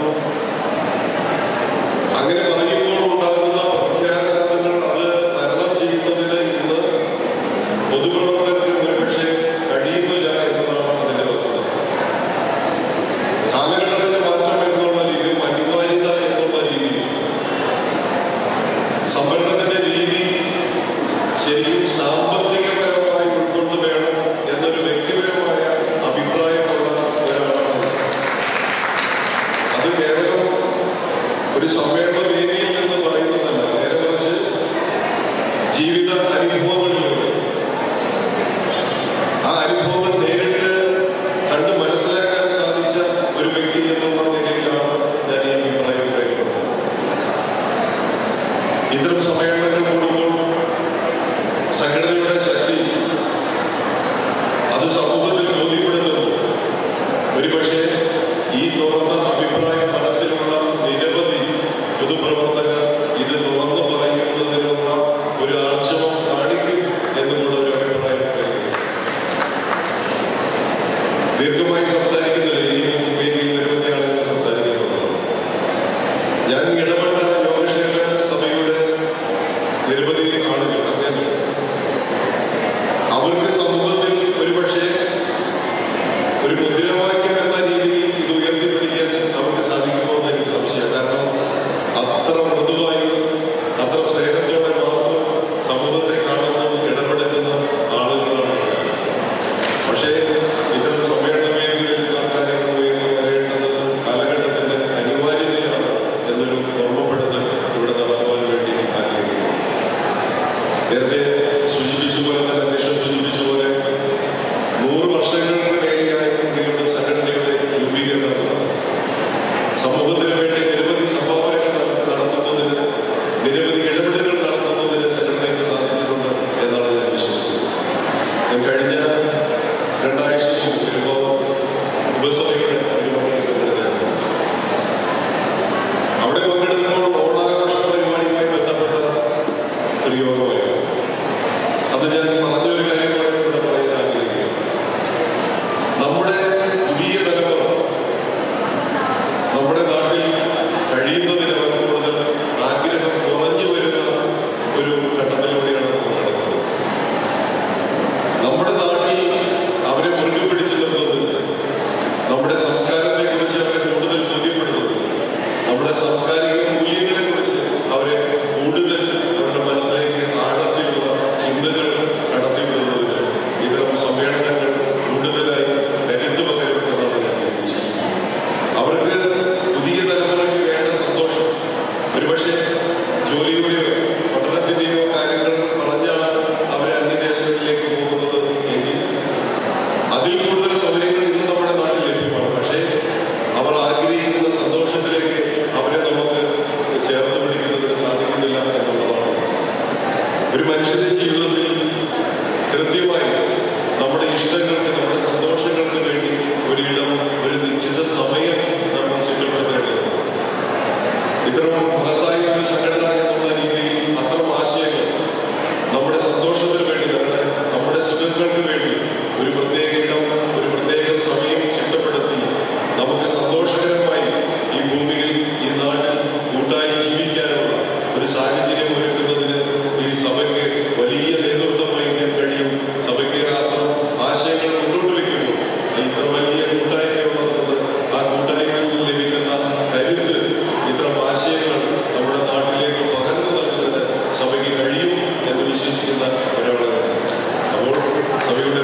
E: സംവരണത്തിന്റെ രീതി ശരിക്കും സാമ്പത്തികപരമായി ഉൾക്കൊണ്ട് വേണം എന്നൊരു വ്യക്തിപരമായ അഭിപ്രായമുള്ള ഒരാളാണ്. അത് കേവലം ഒരു സമ്മേളന വേദിയിൽ നിന്ന് പറയുന്നതല്ല, നേരെ മറിച്ച് ജീവിത അനുഭവങ്ങളിലൂടെ ആ അനുഭവങ്ങൾ നേരിട്ട് കണ്ട് മനസ്സിലാക്കാൻ സാധിച്ച ഒരു വ്യക്തി എന്നുള്ള നിലയിലാണ് ഞാൻ ഈ അഭിപ്രായം പറയുന്നത്. ഇത്തരം സമ്മേളനങ്ങൾ കൂടുമ്പോൾ സംഘടനയുടെ ശക്തി അത് സമൂഹത്തിൽ ബോധ്യപ്പെടുത്തുന്നു. ഒരുപക്ഷെ ഈ തുറന്ന അഭിപ്രായം മനസ്സിലുള്ള നിരവധി പൊതുപ്രവർത്തകർ ഇത് തുറന്നു പറയുന്നതിനുള്ള ഒരു ആർജവം കാണിക്കും എന്നുള്ള ഒരു അഭിപ്രായം. ദീർഘമായി സംസാരിക്കുന്നില്ല, ഈ വേദിയിൽ നിരവധി ആളുകൾ സംസാരിക്കുന്നുണ്ട്. ഞാൻ ഇടപെട്ട യോഗക്ഷേമ സഭയുടെ നിരവധി ആളുകൾ അങ്ങനെ അവർക്ക് സമൂഹത്തിൽ ഒരുപക്ഷെ ഒരു മുദ്രാവാക്യം എന്ന രീതിയിൽ ഇത് ഉയർത്തിപ്പിടിക്കാൻ അവർക്ക് സാധിക്കുമോ എന്ന് എനിക്ക് സംശയം. കാരണം അത്ര മൃദുവായി അത്ര സ്നേഹത്തോടെ മാത്രം സമൂഹത്തെ കാണുന്ന ഇടപെടുന്ന ആളുകളാണ്. പക്ഷേ ഇത്തരം സമ്മേളന വേദികളിൽ ആൾക്കാരെ വരേണ്ടത് കാലഘട്ടത്തിന്റെ അനിവാര്യതയാണ് എന്നൊരു ഓർമ്മപ്പെടുത്തൽ ഇവിടെ നടത്തുവാൻ വേണ്ടി ആഗ്രഹിക്കുന്നു. നേരത്തെ സൂചിപ്പിച്ച പോലെ തന്നെ അധ്യക്ഷൻ സൂചിപ്പിച്ച പോലെ 100 വർഷങ്ങൾക്ക് മേലെയായ ഇന്ത്യയുടെ സംഘടനയുടെ രൂപീകരണം സമൂഹത്തിന് വേണ്ടി നിരവധി സംഭാവനകൾ നടത്തുന്നതിന്, നിരവധി ഇടപെടലുകൾ നടത്തുന്നതിന് സംഘടനയ്ക്ക് സാധിച്ചിട്ടുണ്ട് എന്നാണ് ഞാൻ വിശ്വസിക്കുന്നത്. ഞാൻ കഴിഞ്ഞ 2 ആഴ്ചയ്ക്ക് മുമ്പ് ഉപസഭയുടെ പരിപാടിയിൽ പങ്കെടുക്കാൻ അവിടെ പങ്കെടുക്കുമ്പോൾ ഓണാഘോഷ പരിപാടിയുമായി ബന്ധപ്പെട്ട ഒരു യോഗമായിരുന്നു. അത് ഞാൻ പറഞ്ഞൊരു കാര്യമാണ് ഇവിടെ പറയാൻ ആഗ്രഹിക്കുന്നത്. നമ്മുടെ പുതിയ തലമുറ നമ്മുടെ നാട്ടിൽ കഴിയുന്നതിന് കൂടുതൽ ആഗ്രഹം കുറഞ്ഞു വരുന്ന ഒരു ഘട്ടത്തിലൂടെയാണ് നമ്മൾ നടക്കുന്നത്. നമ്മുടെ നാട്ടിൽ അവരെ മുറുകെ പിടിച്ചു നിർത്തുന്നത്, നമ്മുടെ സംസ്കാരത്തെ കുറിച്ച് അവരെ കൂടുതൽ ബോധ്യപ്പെടുന്നത്, നമ്മുടെ സാംസ്കാരിക മൂല്യങ്ങളെ കുറിച്ച് അവരെ കൂടുതൽ അവരുടെ മനസ്സിലേക്ക് ആഴത്തിലുള്ള ചിന്തകൾ കടത്തിവിടുന്നതിന് ഇത്തരം സമ്മേളനങ്ങൾ കൂടുതലായി കരുത്ത് പകരുമെന്നാണ് ഞാൻ വിശ്വസിക്കുന്നത്. അവർക്ക് പുതിയ തലമുറയ്ക്ക് വേണ്ട സന്തോഷം ഒരുപക്ഷെ ജോലിയുടെയോ പഠനത്തിന്റെയോ കാര്യങ്ങൾ പറഞ്ഞാണ് അവരെ അന്യദേശങ്ങളിലേക്ക് പോകുന്നത് എങ്കിൽ അതിൽ കൂടുതൽ സൗകര്യങ്ങൾ ഇന്ന് നമ്മുടെ നാട്ടിൽ ലഭ്യമാണ്. പക്ഷേ അവർ ആഗ്രഹിക്കുന്ന സന്തോഷത്തിലേക്ക് അവരെ നമുക്ക് ചേർത്ത് പിടിക്കുന്നതിന് സാധിക്കുന്നില്ല എന്നുള്ളതാണ്. ഒരു മനുഷ്യന്റെ ജീവിതത്തിൽ കൃത്യമായി നമ്മുടെ ഇഷ്ടങ്ങൾക്ക്, നമ്മുടെ സന്തോഷങ്ങൾക്ക് വേണ്ടി ഒരിടം, ഒരു നിശ്ചിത സമയം നമ്മൾ ചിട്ടപ്പെടുത്തേണ്ടതുണ്ട്. ഇത്തരം മഹത്തായ ഒരു സംഘടന എന്നുള്ള രീതിയിൽ അത്തരം ആശയങ്ങൾ നമ്മുടെ സന്തോഷത്തിന് വേണ്ടി, നമ്മുടെ സുഖങ്ങൾക്ക് വേണ്ടി ഒരു പ്രത്യേക ഇടം, ഒരു പ്രത്യേക സമയം ചിട്ടപ്പെടുത്തി നമുക്ക് സന്തോഷകരമായി ഈ ഭൂമിയിൽ, ഈ നാട്ടിൽ കൂട്ടായി ജീവിക്കാനുള്ള ഒരു സാഹചര്യം ഒരുക്കുന്നതിന് ഈ സഭയ്ക്ക് വലിയ നേതൃത്വം വഹിക്കാൻ കഴിയും. സഭയ്ക്ക് അത്തരം ആശയങ്ങൾ മുന്നോട്ട് വയ്ക്കുമ്പോൾ ഇത്ര വലിയ കൂട്ടായ്മ നടത്തുന്നത്, ആ കൂട്ടായ്മയിൽ നിന്ന് ലഭിക്കുന്ന കരുത്ത്, ഇത്തരം ആശയങ്ങൾ നമ്മുടെ നാട്ടിലേക്ക് പകർന്നു നൽകുന്നതിന് സഭയ്ക്ക് കഴിയും എന്ന് വിശ്വസിക്കുന്ന ഒരാളാണ്. അപ്പോൾ സഭയുടെ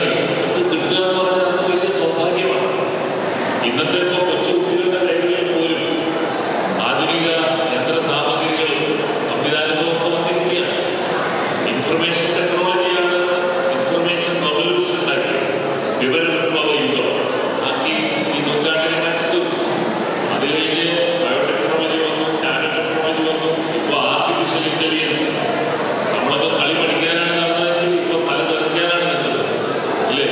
F: പഠിക്കുകയാണ്. അത് കിട്ടുക എന്ന് പറഞ്ഞാൽ അത് വലിയ സൗഭാഗ്യമാണ്. ഇന്നത്തെ ഇപ്പോൾ കൊച്ചു കുട്ടികളുടെ കൈകളിൽ പോലും ആധുനിക യന്ത്ര സാമഗ്രികളും സംവിധാനങ്ങളും ഒക്കെ വന്നിരിക്കുകയാണ്. ഇൻഫർമേഷൻ ടെക്നോളജിയാണ് ഇൻഫർമേഷൻ റവല്യൂഷൻ ഉണ്ടാക്കിയത്. വിവര വിപ്ലവ യുഗം ആക്കി ഈ നൂറ്റാണ്ടിനെ മാറ്റി തീർത്തു. അത് കഴിഞ്ഞ് ബയോടെക്നോളജി വന്നു, നാനോ ടെക്നോളജി വന്നു, ഇപ്പോൾ ആർട്ടിഫിഷ്യൽ ഇന്റലിജൻസ്. നമ്മളൊക്കെ കളി പഠിക്കാനാണ് നടന്നതെങ്കിൽ ഇപ്പോൾ പല തെറിക്കാനാണ് നിന്നത്, അല്ലേ?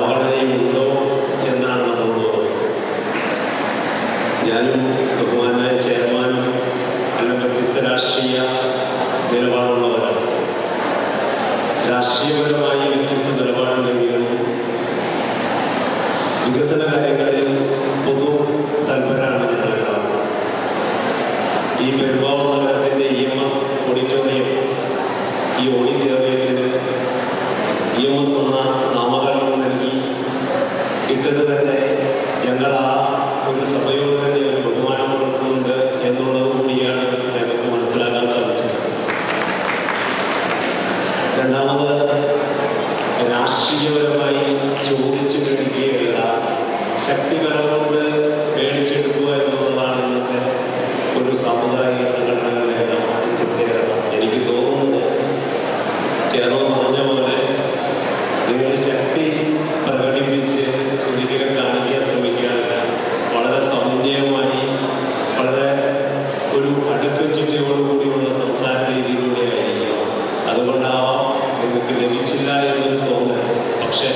D: അവഗണനയുണ്ടോ എന്നാണ് നമ്മളോട് പറയുന്നത്. ഞാനും ബഹുമാനായ ചെയർമാനും എല്ലാം വ്യത്യസ്ത രാഷ്ട്രീയ നിലപാടുള്ളവരാണ്. രാഷ്ട്രീയപരമായി വ്യത്യസ്ത നിലപാടുണ്ടെങ്കിലും വികസന കാര്യങ്ങളിൽ പൊതു തൽപരാണ് ഞങ്ങളെല്ലാം. ഈ പെരുമ്പാവൂർ നഗരത്തിൻ്റെ EMS ഓഡിറ്റോറിയം, ഈ ഓഡിറ്റോറിയത്തിന് EMS എന്ന നാമകരണം നൽകി ഇട്ടത് തന്നെ ഞങ്ങൾ ആ ഒരു സഭയോട് തന്നെ ഒരു ബഹുമാനം കൊടുക്കുന്നുണ്ട് എന്നുള്ളത് കൂടിയാണ് ഞങ്ങൾക്ക് മനസ്സിലാക്കാൻ സാധിച്ചത്. രണ്ടാമത്, രാഷ്ട്രീയപരമായി ചോദിച്ചു മേടിക്കുകയല്ല, ശക്തികരം കൊണ്ട് മേടിച്ചെടുക്കുക എന്നുള്ളതാണ് ഇന്നത്തെ ഒരു സാമുദായിക സംഘടനകളുടെ പ്രത്യേകത. എനിക്ക് തോന്നുന്നത് ചേർന്ന് പറഞ്ഞ പോലെ നിങ്ങൾ ശക്തി പ്രകടിപ്പിച്ച് ഒരിക്കലും കാണിക്കാൻ ശ്രമിക്കാറില്ല. വളരെ സൗന്ദര്യമായി, വളരെ ഒരു അടുക്കും ചിട്ടയോടുകൂടിയുള്ള സംസാര രീതിയിലൂടെ ആയിരിക്കും. അതുകൊണ്ടാവാം നിങ്ങൾക്ക് ലഭിച്ചില്ല എന്നൊരു തോന്നൽ. പക്ഷേ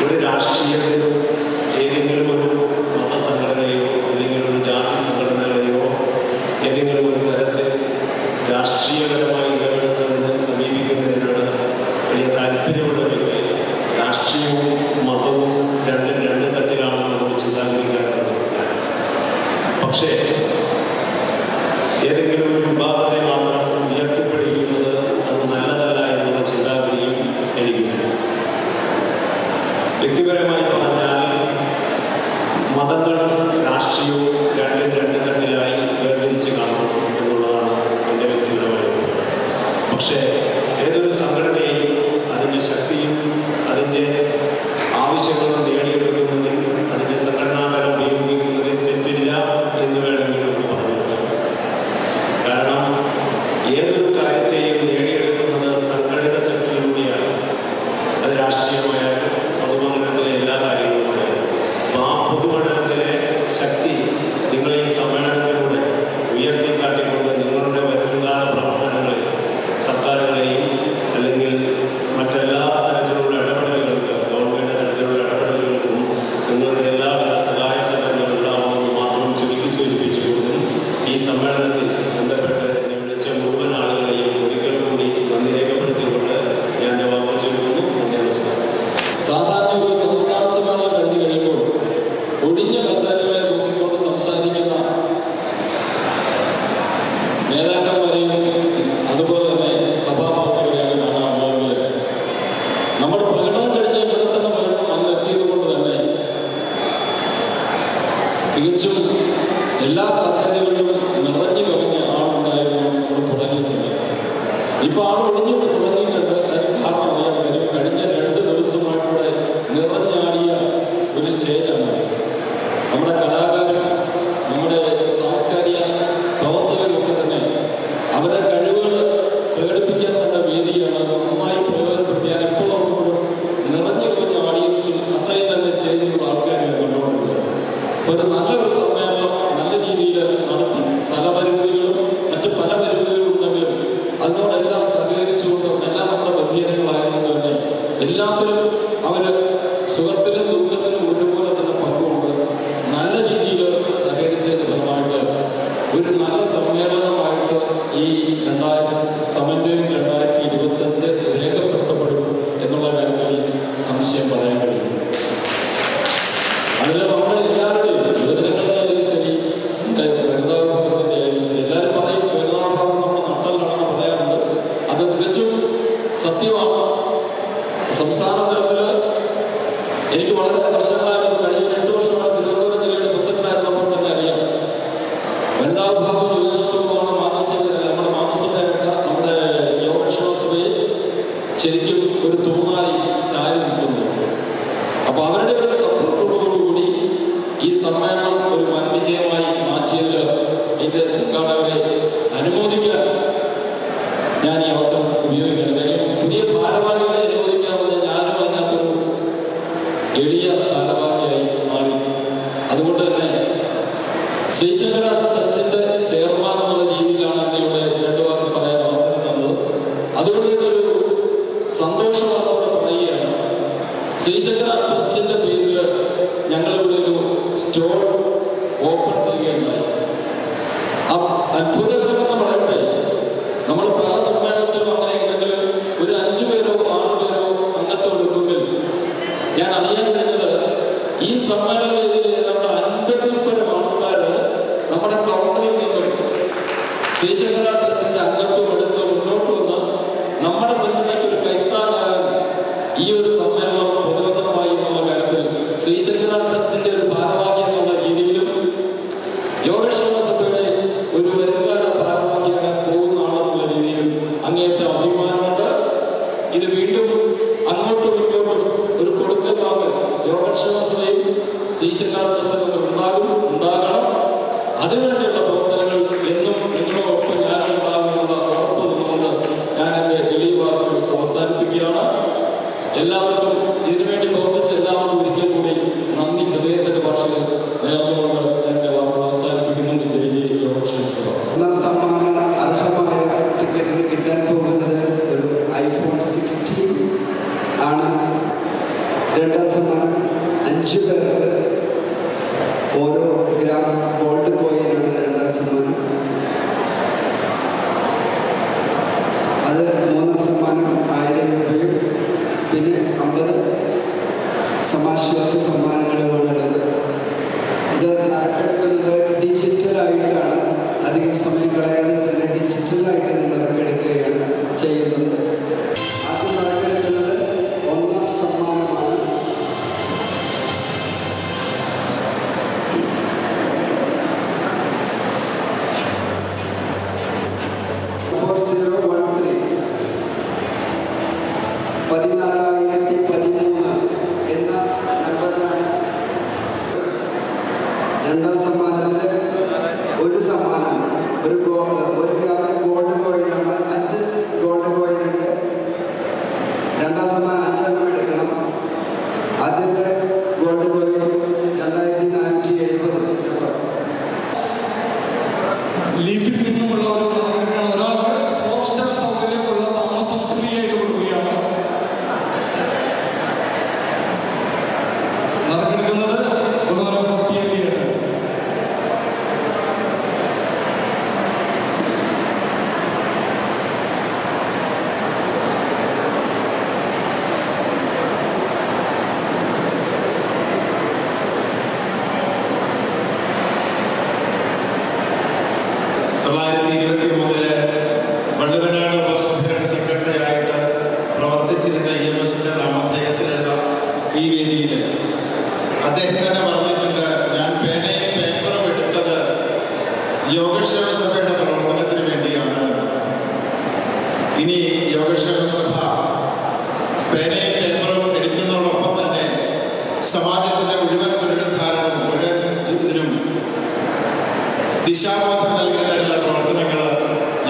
D: ഒരു രാഷ്ട്രീയത്തിലും ഏതെങ്കിലും ഒരു മതസംഘടനയോ അല്ലെങ്കിൽ ഒരു ജാതി സംഘടനകളെയോ ഏതെങ്കിലും ഒരു തരത്തിൽ രാഷ്ട്രീയപരമായി ഇടപെടുന്നതിന് സമീപിക്കുന്നതിനോട് വലിയ താല്പര്യമുള്ള വ്യക്തി. രാഷ്ട്രീയവും മതവും രണ്ട് തട്ടിലാണ് നമ്മൾ ചിന്താഗതിക്കാറുള്ളത്. പക്ഷേ ഏതെങ്കിലും ഒരു വിഭാഗത്തെ മാത്രം ഉയർത്തിപ്പിടിക്കുന്നത് അത് നല്ലതല്ല എന്നുള്ള ചിന്താഗതിയും എനിക്കുണ്ട്. വ്യക്തിപരമായി പറഞ്ഞാൽ മതങ്ങളും രാഷ്ട്രീയവും രണ്ട് തട്ടിലായി വേർതിരിച്ച് കാണണം എന്നുള്ളതാണ് എൻ്റെ വ്യക്തിപരമായ. പക്ഷേ ഏതൊരു സംഘടനയും അതിൻ്റെ ശക്തിയും അതിൻ്റെ ആവശ്യങ്ങളും നേടിയെടുക്കുന്നതിൽ അതിൻ്റെ സംഘടനാപരം ഉപയോഗിക്കുന്നതിൽ തെറ്റില്ല എന്ന് വേണമെങ്കിൽ നമുക്ക് പറഞ്ഞു. കാരണം ഏതൊരു കാര്യത്തെയും നേടിയെടുക്കുന്നത് സംഘടിത ശക്തിയിലൂടെയാണ്. അത് രാഷ്ട്രീയമായാലും പൊതുമണ്ഡലത്തിലെ എല്ലാ കാര്യങ്ങളുമായാലും. അപ്പോൾ ആ പൊതുമണ്ഡലത്തിലെ ശക്തി നിങ്ങൾ ഈ സമ്മേളനത്തിലൂടെ ഉയർത്തിക്കാട്ടിക്കൊണ്ട് നിങ്ങളുടെ വരുന്നകാല പ്രവർത്തനങ്ങളിൽ സർക്കാരുകളെയും അല്ലെങ്കിൽ മറ്റെല്ലാ തരത്തിലുള്ള ഇടപെടലുകൾക്ക്, ഗവൺമെൻറ് തരത്തിലുള്ള ഇടപെടലുകൾക്കും നിങ്ങളുടെ എല്ലാവിധ സഹായ സഹകരണങ്ങൾ ഉണ്ടാവുമെന്ന് മാത്രം ചുരുക്കി സൂചിപ്പിച്ചുകൊണ്ട് ഈ സമ്മേളനത്തിൽ ബന്ധപ്പെട്ട് എന്നെ വിളിച്ച മുഴുവൻ ആളുകളെയും ഒരിക്കൽ കൂടി നന്ദി രേഖപ്പെടുത്തിക്കൊണ്ട് ഞാൻ എൻ്റെ വാക്ക് ചൊല്ലുന്നു. നന്ദി, നമസ്കാരം.
A: സാധാരണ ഒരു സംസ്ഥാന സമ്മേളനം കഴിഞ്ഞു കഴിയുമ്പോൾ ഒഴിഞ്ഞ കസേരകളെ നോക്കിക്കൊണ്ട് സംസാരിക്കുന്ന നേതാക്കന്മാരെയും അതുപോലെ തന്നെ സഭാപ്രവർത്തകരെയാണ് കാണാറുള്ളത്. നമ്മുടെ പ്രകടനം കഴിഞ്ഞ ഇവിടെ തന്നെ പ്രകടനം അന്ന് എത്തിയത് കൊണ്ട് തന്നെ തികച്ചും എല്ലാ കസേരകളിലും നിറഞ്ഞു കവിഞ്ഞ ആളുണ്ടായിരുന്നു നമ്മൾ തുടങ്ങിയ സമയത്ത്. ഇപ്പോൾ ആൾ ഒഴിഞ്ഞു തുടങ്ങിയിട്ടുണ്ട്. അതിന് കാരണം അറിയാൻ കാര്യം കഴിഞ്ഞ 2 ദിവസമായിട്ടൂടെ നിറഞ്ഞാടിയ ഒരു സ്റ്റേജാണ്. നമ്മുടെ കലാകാരും നമ്മുടെ സാംസ്കാരിക പ്രവർത്തകരൊക്കെ തന്നെ അവരുടെ കഴിവുകൾ പ്രകടിപ്പിക്കാനുള്ള വേദിയാണ്. നന്നായി പ്രയോജനപ്പെടുത്തിയാൽ എപ്പോൾ നോക്കുമ്പോഴും നിറഞ്ഞു കവിഞ്ഞ ഓഡിയൻസും അത്രയും തന്നെ സ്റ്റേജിലുള്ള ആൾക്കാരെ കൊണ്ടുകൊണ്ടുള്ളത്. അപ്പോൾ ഒരു നല്ലൊരു സമ്മേളനം നല്ല രീതിയിൽ നടത്തി. സ്ഥലപരിമിതികളും മറ്റു പല പരിമിതികളും ഉണ്ടെങ്കിലും അതിനോടെല്ലാം സഹകരിച്ചുകൊണ്ടും എല്ലാം നമ്മുടെ ബന്ധീയങ്ങളായതുകൊണ്ട് തന്നെ എല്ലാത്തിലും അവർ സുഖത്തിലും ദുഃഖത്തിലും ഒരുപോലെ തന്നെ പങ്കുകൊണ്ട് നല്ല രീതിയിൽ സഹകരിച്ചതിന് ഫലമായിട്ട് ഒരു നല്ല സമ്മേളനമായിട്ട് ഈ സമന്വയം 2025 രേഖപ്പെടുത്തപ്പെടും എന്നുള്ള കാര്യങ്ങളിൽ സംശയം പറയാൻ കഴിയും. അതിൽ നമ്മുടെ എല്ലാവരുടെയും യുവജനങ്ങളുടെ ആയാലും ശരി, വനിതാ വിഭാഗത്തിൻ്റെ ആയാലും ശരി, എല്ലാവരും പറയും വനിതാ വിഭാഗം നമ്മുടെ നട്ടലാണെന്ന് പറയാറുണ്ട്. അത് തികച്ചും സത്യമാണ്. സംസ്ഥാന തലത്തിൽ എനിക്ക് വളരെ വർഷങ്ങളായിട്ട് കഴിഞ്ഞ 8 വർഷമാണ് തിരുവനന്തപുരം ജില്ലയുടെ പ്രസിഡന്റായിരുന്നപ്പോൾ തന്നെ അറിയാം. വനിതാ വിഭാഗം യുവജനോത്സവമാണ് നമ്മുടെ മാതൃസഭയൊക്കെ നമ്മുടെ യോഗക്ഷേമ സഭയിൽ ശരിക്കും ഒരു തൂണായി ചാരി നിൽക്കുന്നു. അപ്പോൾ അവരുടെ ഒരു സപ്പോർട്ടോടുകൂടി ഈ സമ്മേളനം ഒരു വൻ വിജയമായി മാറ്റിയതിൽ ഇതിൻ്റെ സംഘാടകരെ അനുമോദിക്കാൻ ഞാൻ ഈ അവസരം ഉപയോഗിക്കണം. കാര്യം പുതിയ ഭാരവാഹികളെ അനുമോദിക്കാമെന്ന് ഞാനും അതിനകത്തൊരു എളിയ ഭാരവാഹിയായി മാറി. അതുകൊണ്ട് തന്നെ ശ്രീശങ്കര ട്രസ്റ്റിന്റെ ചെയർമാൻ എന്നുള്ള രീതിയിലാണ് എന്നെ ഇവിടെ 2 വാക്ക് പറയാൻ അവസരം തന്നത്. അതുകൊണ്ട് ഇതൊരു സന്തോഷവാർത്തയോടെ പറയുകയാണ്. ശ്രീ ശ്രീശങ്കര ട്രസ്റ്റിന്റെ പേരിൽ ഞങ്ങളിവിടെ ഒരു സ്റ്റോർ ഓപ്പൺ ചെയ്യുകയുണ്ടായി. അത്ഭുതകരമെന്ന് പറയട്ടെ, നമ്മൾ പല സമ്മേളനത്തിലും അങ്ങനെ ഉണ്ടെങ്കിൽ ഒരു 5 പേരോ 6 പേരോ അംഗത്വം എടുക്കുമെങ്കിൽ ഞാൻ അറിയാൻ കഴിഞ്ഞത് ഈ സമ്മേളന വേദിയിൽ ഏതാണ്ട് 50-ൽ പരം ആൾക്കാർ നമ്മുടെ പ്രവർത്തനത്തിൽ നിന്നും ശ്രീശങ്കര ട്രസ്റ്റിന്റെ അംഗത്വം എടുത്ത് മുന്നോട്ട് വന്ന് നമ്മുടെ സംഘടനയ്ക്ക് ഒരു കൈത്താങ്ങാകാൻ ഈ ഒരു സമ്മേളനം പൊതുഗതമായി എന്നുള്ള കാര്യത്തിൽ ശ്രീശങ്കര ട്രസ്റ്റിന്റെ ഒരു ഭാരവാഹി എന്നുള്ള രീതിയിലും യോഗക്ഷേമ സഭയുടെ ഒരു വരുംകാല ഭാരവാഹിയാകാൻ പോകുന്ന ആളെന്നുള്ള രീതിയിലും അങ്ങേയറ്റം അഭിമാനമുണ്ട്. ഇത് വീണ്ടും അങ്ങോട്ടും ഇങ്ങോട്ടും ഒരു കൊടുക്കൽ വാങ്ങൽ യോഗക്ഷേമ സഭയും ശ്രീശങ്കര ട്രസ്റ്റിൽ ഉണ്ടാകണം. അതിനുവേണ്ടിയുള്ള പ്രവർത്തനങ്ങൾ എന്നും നിങ്ങളോടൊപ്പം ഞാനുണ്ടാകുമെന്നുള്ള ഉറപ്പ് നിന്നുകൊണ്ട് ഞാൻ എൻ്റെ എളിയ വാക്കുകൾ അവസാനിപ്പിക്കുകയാണ്. എല്ലാവർക്കും ഇതിനുവേണ്ടി പ്രവർത്തിച്ച എല്ലാവർക്കും ഒരിക്കൽ കൂടി നന്ദി ഹൃദയത്തിന്റെ ഭാഷയിൽ നേർന്നുകൊണ്ട് എൻ്റെ വാക്കുകൾ അവസാനിപ്പിക്കുന്നുണ്ട്. ജയ് ജയ് യോഗക്ഷേമ സഭ.
G: ഒന്നാം സമ്മാനം അർഹമായ ടിക്കറ്റിന് കിട്ടാൻ പോകുന്നത് ഒരു iPhone 16 ആണ്. രണ്ടാം സമ്മാനം 5 പേർക്ക് ഓരോ ഗ്രാം ഗോൾഡ് കോയിനാണ് രണ്ടാം സമ്മാനം. അത് മൂന്നാം സമ്മാനം 1000 രൂപയും പിന്നെ 50 സമാശ്വാസ സമ്മാനങ്ങളുമാണുള്ളത്. ഇത് നറുക്കെടുക്കുന്നത് ഡിജിറ്റലായിട്ടാണ്. അധികം സമയം കളയാതെ തന്നെ ഡിജിറ്റലായിട്ട് നറുക്കെടുക്കുകയാണ് ചെയ്യുന്നത്. ആദ്യം നറുക്കെടുക്കുന്നത് 1ാം സമ്മാനമാണ്. എന്ന നമ്പറിലാണ്. രണ്ടാം സമ്മാനത്തിൽ ഒരു സമ്മാനം ഒരു ഗ്രാമിന് ഗോൾഡ് കോയിനാണ്. 5 ഗോൾഡ് കോയിനുണ്ട്. രണ്ടാം സമ്മാനം 5 എണ്ണം എടുക്കണം. ആദ്യത്തെ ഗോൾഡ് കോയിൻ 2470 രൂപ.
C: ലീഫിൽ നിന്നുമുള്ള ഒരു പ്രവർത്തനമാണ്. ഒരാൾക്ക് 4 സ്റ്റാർ സൗകര്യമുള്ള താമസം ഫ്രീ ആയിട്ട് കൊടുക്കുകയാണ്. നറുക്കെടുക്കുന്നത് ബഹുമാനപ്പെട്ട PLD ആണ്.
E: വള്ളുവനാട് ഉപസഭയുടെ സെക്രട്ടറി ആയിട്ട് പ്രവർത്തിച്ചിരുന്ന EMS നാമധേയത്തിലുള്ള ഈ വേദിയിൽ അദ്ദേഹം തന്നെ പറഞ്ഞിട്ടുണ്ട്, ഞാൻ പേനയും പേപ്പറും എടുത്തത് യോഗക്ഷേമ സഭയുടെ പ്രവർത്തനത്തിന് വേണ്ടിയാണ്. ഇനി യോഗക്ഷേമ സഭ പേനയും പേപ്പറും എടുക്കുന്നതോടൊപ്പം തന്നെ സമാജത്തിന്റെ മുഴുവൻ പുനരുദ്ധാരണം മുഴുവൻ ഇതിനും ദിശാബോധം നൽകുന്നതിനുള്ള പ്രവർത്തനങ്ങൾ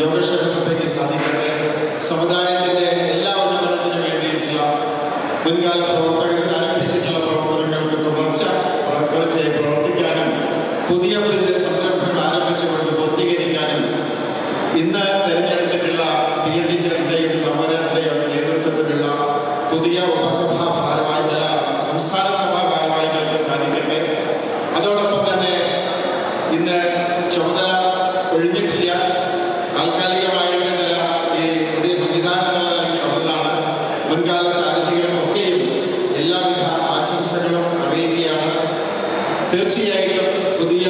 E: യോഗക്ഷേമ സഭയ്ക്ക് സാധിക്കട്ടെ. സമുദായത്തിന്റെ എല്ലാ ഉന്നമനത്തിനും വേണ്ടിയിട്ടുള്ള മുൻകാല പ്രവർത്തകർ ആരംഭിച്ചിട്ടുള്ള പ്രവർത്തനങ്ങൾക്ക് തുടർച്ചയായി പ്രവർത്തിക്കാനും പുതിയ പുതിയ സംരംഭങ്ങൾ ആരംഭിച്ചുകൊണ്ട് പൂർത്തീകരിക്കാനും ഇന്ന് തിരഞ്ഞെടുത്തിട്ടുള്ള PLD ചെയറിന്റെയും നമ്പറിന്റെയും നേതൃത്വത്തിലുള്ള പുതിയ ഉപസഭാ ഭാരവാഹികൾ സംസ്ഥാന സഭാ ഭാരവാഹികൾക്ക് സാധിക്കട്ടെ. അതോടൊപ്പം തന്നെ ഇന്ന് ചുമതല ഒഴിഞ്ഞിട്ടില്ല. താൽക്കാലികമായിട്ട് ചില ഈ പുതിയ സംവിധാനങ്ങൾ വന്നതാണ്. മുൻകാല സാരഥികൾക്കൊക്കെയും എല്ലാവിധ ആശംസകളും അറിയിക്കുകയാണ്. തീർച്ചയായിട്ടും പുതിയ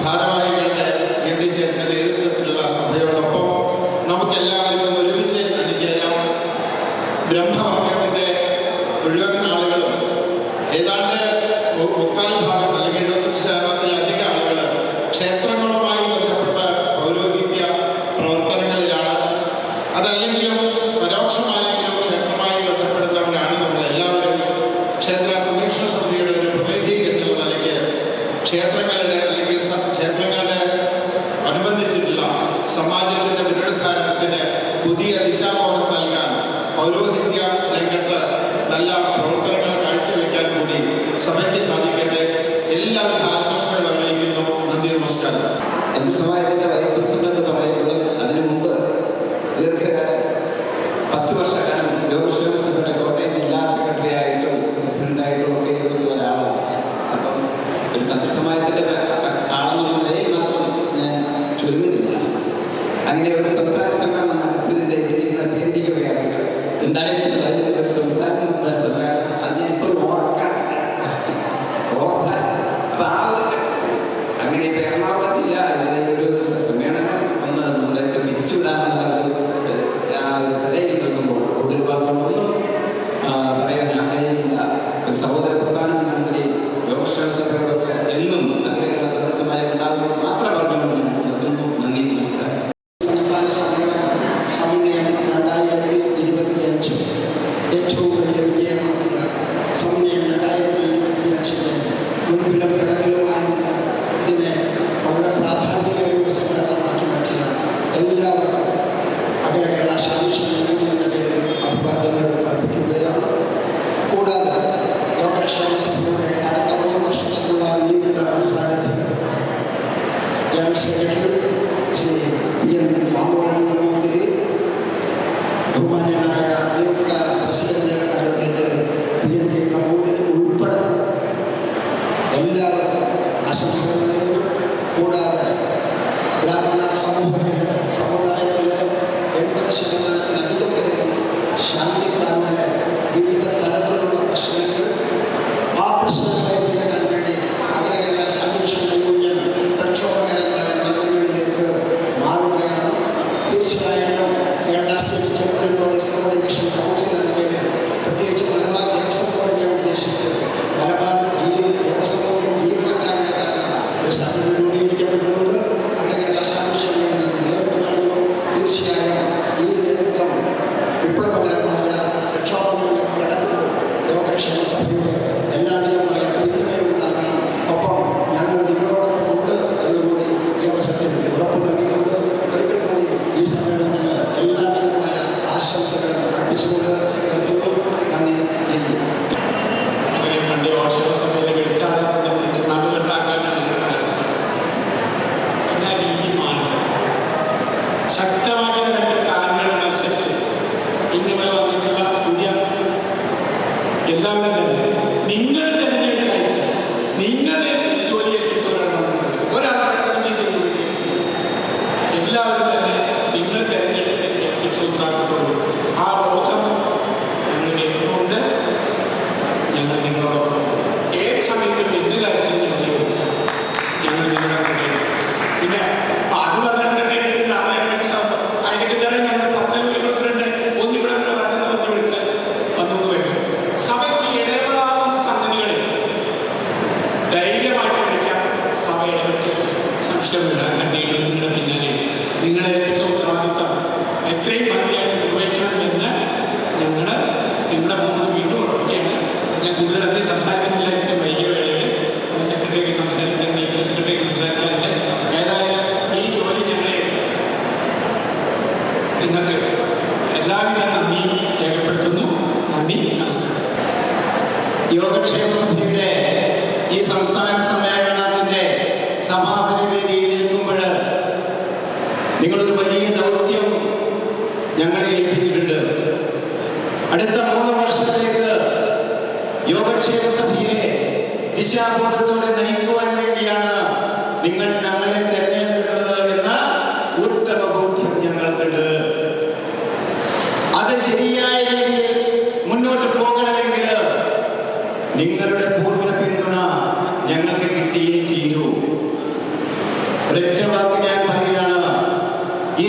E: ഭാരവാഹികളുടെ PLD ചെയറിന്റെ നേതൃത്വത്തിലുള്ള സഭയോടൊപ്പം നമുക്കെല്ലാവർക്കും ഒരുമിച്ച് അണിചേരാം. ബ്രഹ്മവർഗത്തിന്റെ മുഴുവൻ ആളുകളും ഏതാണ്ട് 3/4 അല്ലെങ്കിൽ 75% ആളുകൾ ക്ഷേത്രങ്ങളുമായി ബന്ധപ്പെട്ട പൗരോഹിത്യ പ്രവർത്തനങ്ങളിലാണ്. അതല്ലെങ്കിലും പരോക്ഷമായെങ്കിലും ക്ഷേത്രമായി ബന്ധപ്പെടുന്നവരാണ് നമ്മളെല്ലാവരും. ക്ഷേത്ര സംരക്ഷണ സമിതിയുടെ ഒരു പ്രതിനിധി എന്നുള്ള നിലയ്ക്ക് ക്ഷേത്രങ്ങളുടെ അല്ലെങ്കിൽ ക്ഷേത്രങ്ങളുടെ അനുബന്ധിച്ചിട്ടുള്ള സമാജത്തിന്റെ പുനരുദ്ധാരണത്തിന് പുതിയ ദിശാബോധം നൽകാൻ പൗരോഹിത്യ രംഗത്ത് നല്ല പ്രവർത്തനങ്ങൾ കാഴ്ചവെക്കാൻ കൂടി സഭയ്ക്ക് സാധിക്കട്ടെ. എല്ലാവിധ ആശംസകൾ അറിയിക്കുന്നു. നന്ദി, നമസ്കാരം.
G: സമാജത്തിന്റെ വൈസ് പ്രസിഡന്റ് എന്ന് പറയുമ്പോൾ അതിനു മുമ്പ് ദീർഘകാലം 10 വർഷക്കാലം യോഗക്ഷേമ സഭയുടെ കോട്ടയം ജില്ലാ സെക്രട്ടറി ആയിട്ടും സമയത്തിൻ്റെ ആളെന്നുള്ള നിലയിൽ മാത്രം ഞാൻ ചൊല്ലുന്നില്ല. അങ്ങനെ ഒരു സംസ്ഥാന സമ്മേളനം നടത്തിയതിൻ്റെ നടത്തിയിരിക്കുകയാണ്. എന്തായാലും ഒരു സംസ്ഥാന സമ്മേളനം അത് ഞാൻ ഇപ്പോൾ ഓർക്കാൻ അപ്പം ആ ഒരു ഘട്ടത്തിൽ അങ്ങനെ ഇപ്പം എറണാകുളം ജില്ല ഒരു സമ്മേളനം ഒന്ന് നമ്മളൊക്കെ പിരിച്ചുവിടാനുള്ള ഒരു തലയിൽ നിൽക്കുമ്പോൾ കൂടുതൽ ഭാഗങ്ങളൊന്നും പറയാൻ ആഗ്രഹിക്കില്ല. ഒരു സഹോദര പ്രസ്ഥാനം എന്നതിൽ യോഗക്ഷേമ സഭയോടൊക്കെ എന്നും ആഗ്രഹങ്ങൾ തടസ്സമായി ഉണ്ടാകുമ്പോൾ മാത്രം പറഞ്ഞുകൊണ്ട് ഞാൻ നിർത്തുന്നു. നന്ദി, നമസ്കാരം.
H: സംസ്ഥാന സമന്വയം 2025 ഏറ്റവും വലിയ വിജയമാക്കുക. സമന്വയം 2025 മുൻപിലും പിറകിലുമായിരുന്നു ഇതിനെ വളരെ പ്രാധാന്യമേറിയ ഒരു സമ്മേളനമാക്കി മാറ്റിയ എല്ലാവർക്കും അഖില കേരള ശാരീരിക എന്ന പേരിൽ അഭിവാദ്യങ്ങൾ അർപ്പിക്കുകയാണ്. കൂടാതെ യോഗക്ഷേമ സഭയുടെ അടുത്ത 3 വർഷത്തേക്കുള്ള നിയുക്ത സാന്നിധ്യം general secretary Shri N Ram Mohan Namboothiri, ബഹുമാന്യനായ നിയുക്ത പ്രസിഡന്റ് അഡ്വക്കേറ്റ് PN കപൂർ ഉൾപ്പെടെ എല്ലാവർക്കും ആശംസകൾ നേരുന്നു. കൂടാതെ ബ്രാഹ്മണ സമുദായത്തിലെ 80% പേരും ശാന്തിക്കാരുടെ വിവിധ തരത്തിലുള്ള പ്രശ്നങ്ങൾ ആ പ്രശ്നങ്ങളെ നേരിടാൻ വേണ്ടി അഖില ശാന്തിരക്ഷണ യൂണിയൻ പ്രക്ഷോഭകരമായ നഗരങ്ങളിലേക്ക് മാറുകയാണ്. തീർച്ചയായിട്ടും Kerala state temple police coordination council എന്ന പേരിൽ പ്രത്യേകിച്ച് മലബാർ ദേവസ്വം ബോർഡിനെ ഉദ്ദേശിച്ച് മലബാർ ദേവസ്വം ബോർഡ് ജീവനക്കാരനായ ഒരു സംഘടന രൂപീകരിക്കപ്പെട്ടിട്ടുണ്ട്. അഖില ശാന്തിരക്ഷണ യൂണിയൻ നേതൃത്വം നൽകുന്നു. തീർച്ചയായും ഈ നേതൃത്വം വിപ്ലവകരമായ പ്രക്ഷോഭങ്ങളിലേക്ക് കടക്കുന്നു. യോഗക്ഷേമ സഭയുടെ എല്ലാവിധമായ പിന്തുണയുണ്ടാകണം. ഒപ്പം ഞങ്ങൾ നിങ്ങളോടൊപ്പം ഉണ്ട് എന്നുകൂടി ഈ അവസരത്തിൽ ഉറപ്പു നൽകിക്കൊണ്ട് ഒരിക്കൽ കൂടി ഈ സമ്മേളനത്തിന് എല്ലാവിധമായ ആശംസകൾ അർപ്പിച്ചുകൊണ്ട് നിർത്തുന്നു. നന്ദി.
I: പണ്ട് യോഗക്ഷേമ സഭയെ വിളിച്ചാൽ നാട്ടുകെട്ടാക്കാനാണ് എന്നാ രീതി മാറി ശക്തമായ 2 കാരണങ്ങളനുസരിച്ച് ഇങ്ങനെ വന്നിട്ടുള്ള പുതിയ എല്ലാവരും തന്നെ നിങ്ങൾ തെരഞ്ഞെടുത്തയച്ച് നിങ്ങളെ ജോലി ഏൽപ്പിച്ചവരാണ് ഒരാളടക്കം എല്ലാവരും തന്നെ നിങ്ങൾ തെരഞ്ഞെടുത്ത് ഏൽപ്പിച്ചു ഉണ്ടാക്കത്തുള്ളൂ. ആ ബോധം ഞങ്ങൾ എന്നുകൊണ്ട് ഞങ്ങൾ നിങ്ങളോടൊപ്പം ഏത് സമയത്തും എന്ത് കാര്യത്തിലും ഞങ്ങൾ നിങ്ങളോടൊപ്പം. പിന്നെ അത് പറഞ്ഞിട്ടുണ്ടെങ്കിൽ നാളെ അതിലേക്ക് തന്നെ ഞങ്ങൾ 10 പ്രസിഡന്റ് ഒന്നിവിടെ പറഞ്ഞെന്ന് പറഞ്ഞ് വിളിച്ച് വന്നു വരും. സഭയ്ക്ക് ഇടപെടാവുന്ന സംഗതികളിൽ ധൈര്യമായിട്ട് വിളിക്കാൻ സഭ ഇടപെട്ട് സംശയമില്ല. കണ്ടിട്ട് നിങ്ങളുടെ പിന്നാലെ നിങ്ങളെ ഏൽപ്പിച്ച ഉത്തരവാദിത്തം എത്രയും ഭംഗിയായിട്ട് നിർവഹിക്കണമെന്ന് ഞങ്ങൾ നിങ്ങളുടെ മുന്നിൽ വീണ്ടും ഉറപ്പിക്കുകയാണ്. ഞാൻ കൂടുതൽ അധികം സംസാരിക്കുന്നില്ല. ഇതിന് വൈകിയ വേളയിൽ സെക്രട്ടറിക്ക് സംസാരിക്കാൻ സെക്രട്ടറിക്ക് സംസാരിക്കാറുണ്ട്. ഏതായാലും ഈ ജോലി ഞങ്ങളെ ഏൽപ്പിച്ചു നിങ്ങൾക്ക് എല്ലാവിധ നന്ദി രേഖപ്പെടുത്തുന്നു. നന്ദി, നമസ്കാരം.
H: യോഗക്ഷേമ സഭയുടെ ഈ സംസ്ഥാന സമ്മേളനത്തിന്റെ സമാപന വേദിയിൽ നിൽക്കുമ്പോൾ നിങ്ങളൊരു വലിയ ദൗത്യം ഞങ്ങളെ ഏൽപ്പിച്ചിട്ടുണ്ട്. അടുത്ത 3 വർഷത്തേക്ക് യോഗക്ഷേമ സഭയെ ദിശാബോധത്തോടെ നയിക്കുവാൻ വേണ്ടിയാണ് നിങ്ങൾ ഞങ്ങളെ തെരഞ്ഞെടുക്കുന്നത് എന്ന ഉത്തമ ബോധ്യം ഞങ്ങൾക്കുണ്ട്. അത് ശരിയായ രീതിയിൽ മുന്നോട്ട് പോകണമെങ്കിൽ നിങ്ങളുടെ പൂർണ്ണ പിന്തുണ ഞങ്ങൾക്ക് കിട്ടിയേ തീരൂ. ഒരൊറ്റ വാക്ക് ഞാൻ പറയുകയാണ്. ഈ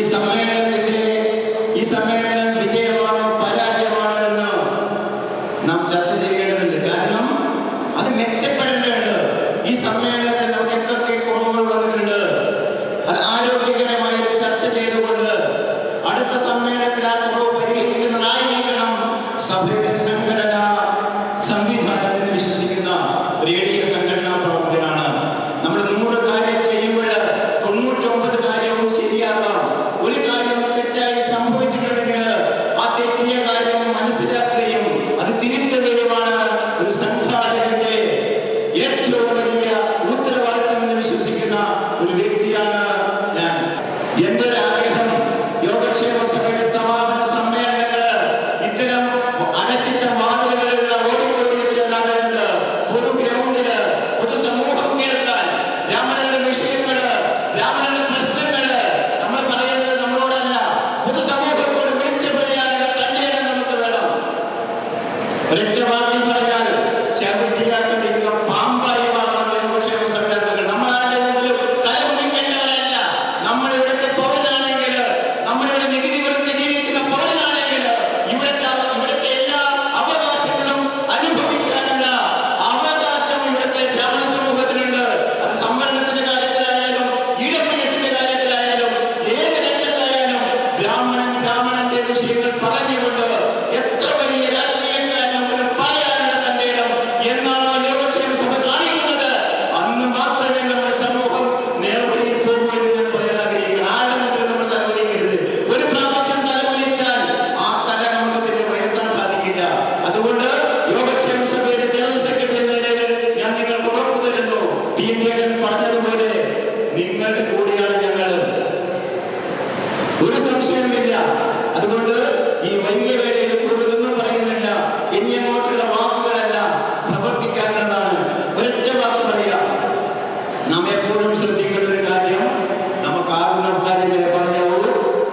H: സമ്മേളനം വിജയമാണോ പരാജയമാണോ എന്ന് നാം ചർച്ച ചെയ്യേണ്ടതുണ്ട്. കാരണം അത് മെച്ചപ്പെടേണ്ടതുണ്ട്. ഈ സമ്മേളനത്തിൽ നമുക്ക് എന്തൊക്കെ കുറവുകൾ വന്നിട്ടുണ്ട് അത് ആരോഗ്യകരമായി ചർച്ച ചെയ്തുകൊണ്ട് അടുത്ത സമ്മേളനത്തിൽ ആ കുറവ് പരിഹരിക്കുന്നതായിരിക്കണം സഭയുടെ സംഘടനാ സംവിധാനത്തിൽ വിശ്വസിക്കുന്ന ഒരു എളിയ സംഘടനാ പ്രവർത്തകനാണ്. നമ്മൾ 100 കാര്യം ചെയ്യുമ്പോൾ 99 കാര്യവും ശരിയാക്കാം. ഒരു കാര്യം തെറ്റായി സംഭവിച്ചിട്ടുണ്ടെങ്കിൽ ആ തെറ്റിയ കാര്യം മനസ്സിലാക്കുകയും അത് തിരുത്തുകയുമാണ് ഒരു സംഘാടകന്റെ ഏറ്റവും വലിയ ഉത്തരവാദിത്തം എന്ന് വിശ്വസിക്കുന്ന ഒരു വ്യക്തിയാണ് ഞാൻ. എന്റെ ഒരു ആഗ്രഹം യോഗക്ഷേമ സഭയുടെ സമാപന സമ്മേളനങ്ങൾ ഇത്തരം അടച്ചിട്ട വാതിലുകളുള്ള ഓഡിറ്റോറിയത്തിൽ
J: കൃത്യമായി പറഞ്ഞാൽ ചവിട്ടിയാക്കിയിരിക്കുന്ന പാമ്പായി മാറണം യോഗക്ഷേമ സംഘടനകൾ. നമ്മളാരെങ്കിലും തലമുടിക്കേണ്ടവരല്ല. നമ്മുടെ ഇവിടുത്തെ പൗരനാണെങ്കിൽ, നമ്മുടെ ഇവിടെ നികുതി കൊടുത്ത് ജീവിക്കുന്ന പൗരനാണെങ്കിൽ ഇവിടുത്തെ എല്ലാ അവകാശങ്ങളും അനുഭവിക്കാനുള്ള അവകാശം ഇവിടുത്തെ ബ്രാഹ്മണ സമൂഹത്തിനുണ്ട്. അത് സംവരണത്തിന്റെ കാര്യത്തിലായാലും ഇടപെടലിന്റെ കാര്യത്തിലായാലും ഏത് രംഗത്തായാലും ബ്രാഹ്മണന്റെ വിഷയങ്ങൾ പറഞ്ഞുകൊണ്ട് എത്ര വലിയ രാഷ്ട്രീയക്കാരനും പറയാനുള്ള തന്റെ ഇടം എന്നാണോ യോഗക്ഷേമ സഭ കാണിക്കുന്നത്, അന്ന് മാത്രമേ നമ്മുടെ സമൂഹം നേർവഴിയിൽ പോകൂ എന്ന് ഞാൻ പറയാൻ ആഗ്രഹിക്കുന്നു. ആരുടെ മുമ്പിൽ നമ്മൾ തലവലിക്കരുത്. ഒരു പ്രാവശ്യം തലവലിച്ചാൽ ആ തല നമുക്ക് പിന്നെ ഉയർത്താൻ സാധിക്കില്ല. അതുകൊണ്ട് യോഗക്ഷേമ സഭയുടെ ജനറൽ സെക്രട്ടറി എന്ന നിലയിൽ ഞാൻ നിങ്ങൾക്ക് ഉറപ്പു തരുന്നു, ടി.എൻ. പറഞ്ഞതുപോലെ നിങ്ങളുടെ കൂടെയാണ് ഞങ്ങൾ, ഒരു സംശയവുമില്ല. അതുകൊണ്ട് ഈ വലിയ വേളയിൽ കൂടുതലൊന്നും പറയുന്നില്ല. ഇനി അങ്ങോട്ടുള്ള വാക്കുകളെല്ലാം പ്രവർത്തിക്കാനുള്ളതാണ്. ഒരൊറ്റ വാക്ക് പറയാം. നാം എപ്പോഴും ശ്രദ്ധിക്കേണ്ട ഒരു കാര്യം, നമുക്കാകുന്ന കാര്യങ്ങളെ പറയാവൂ,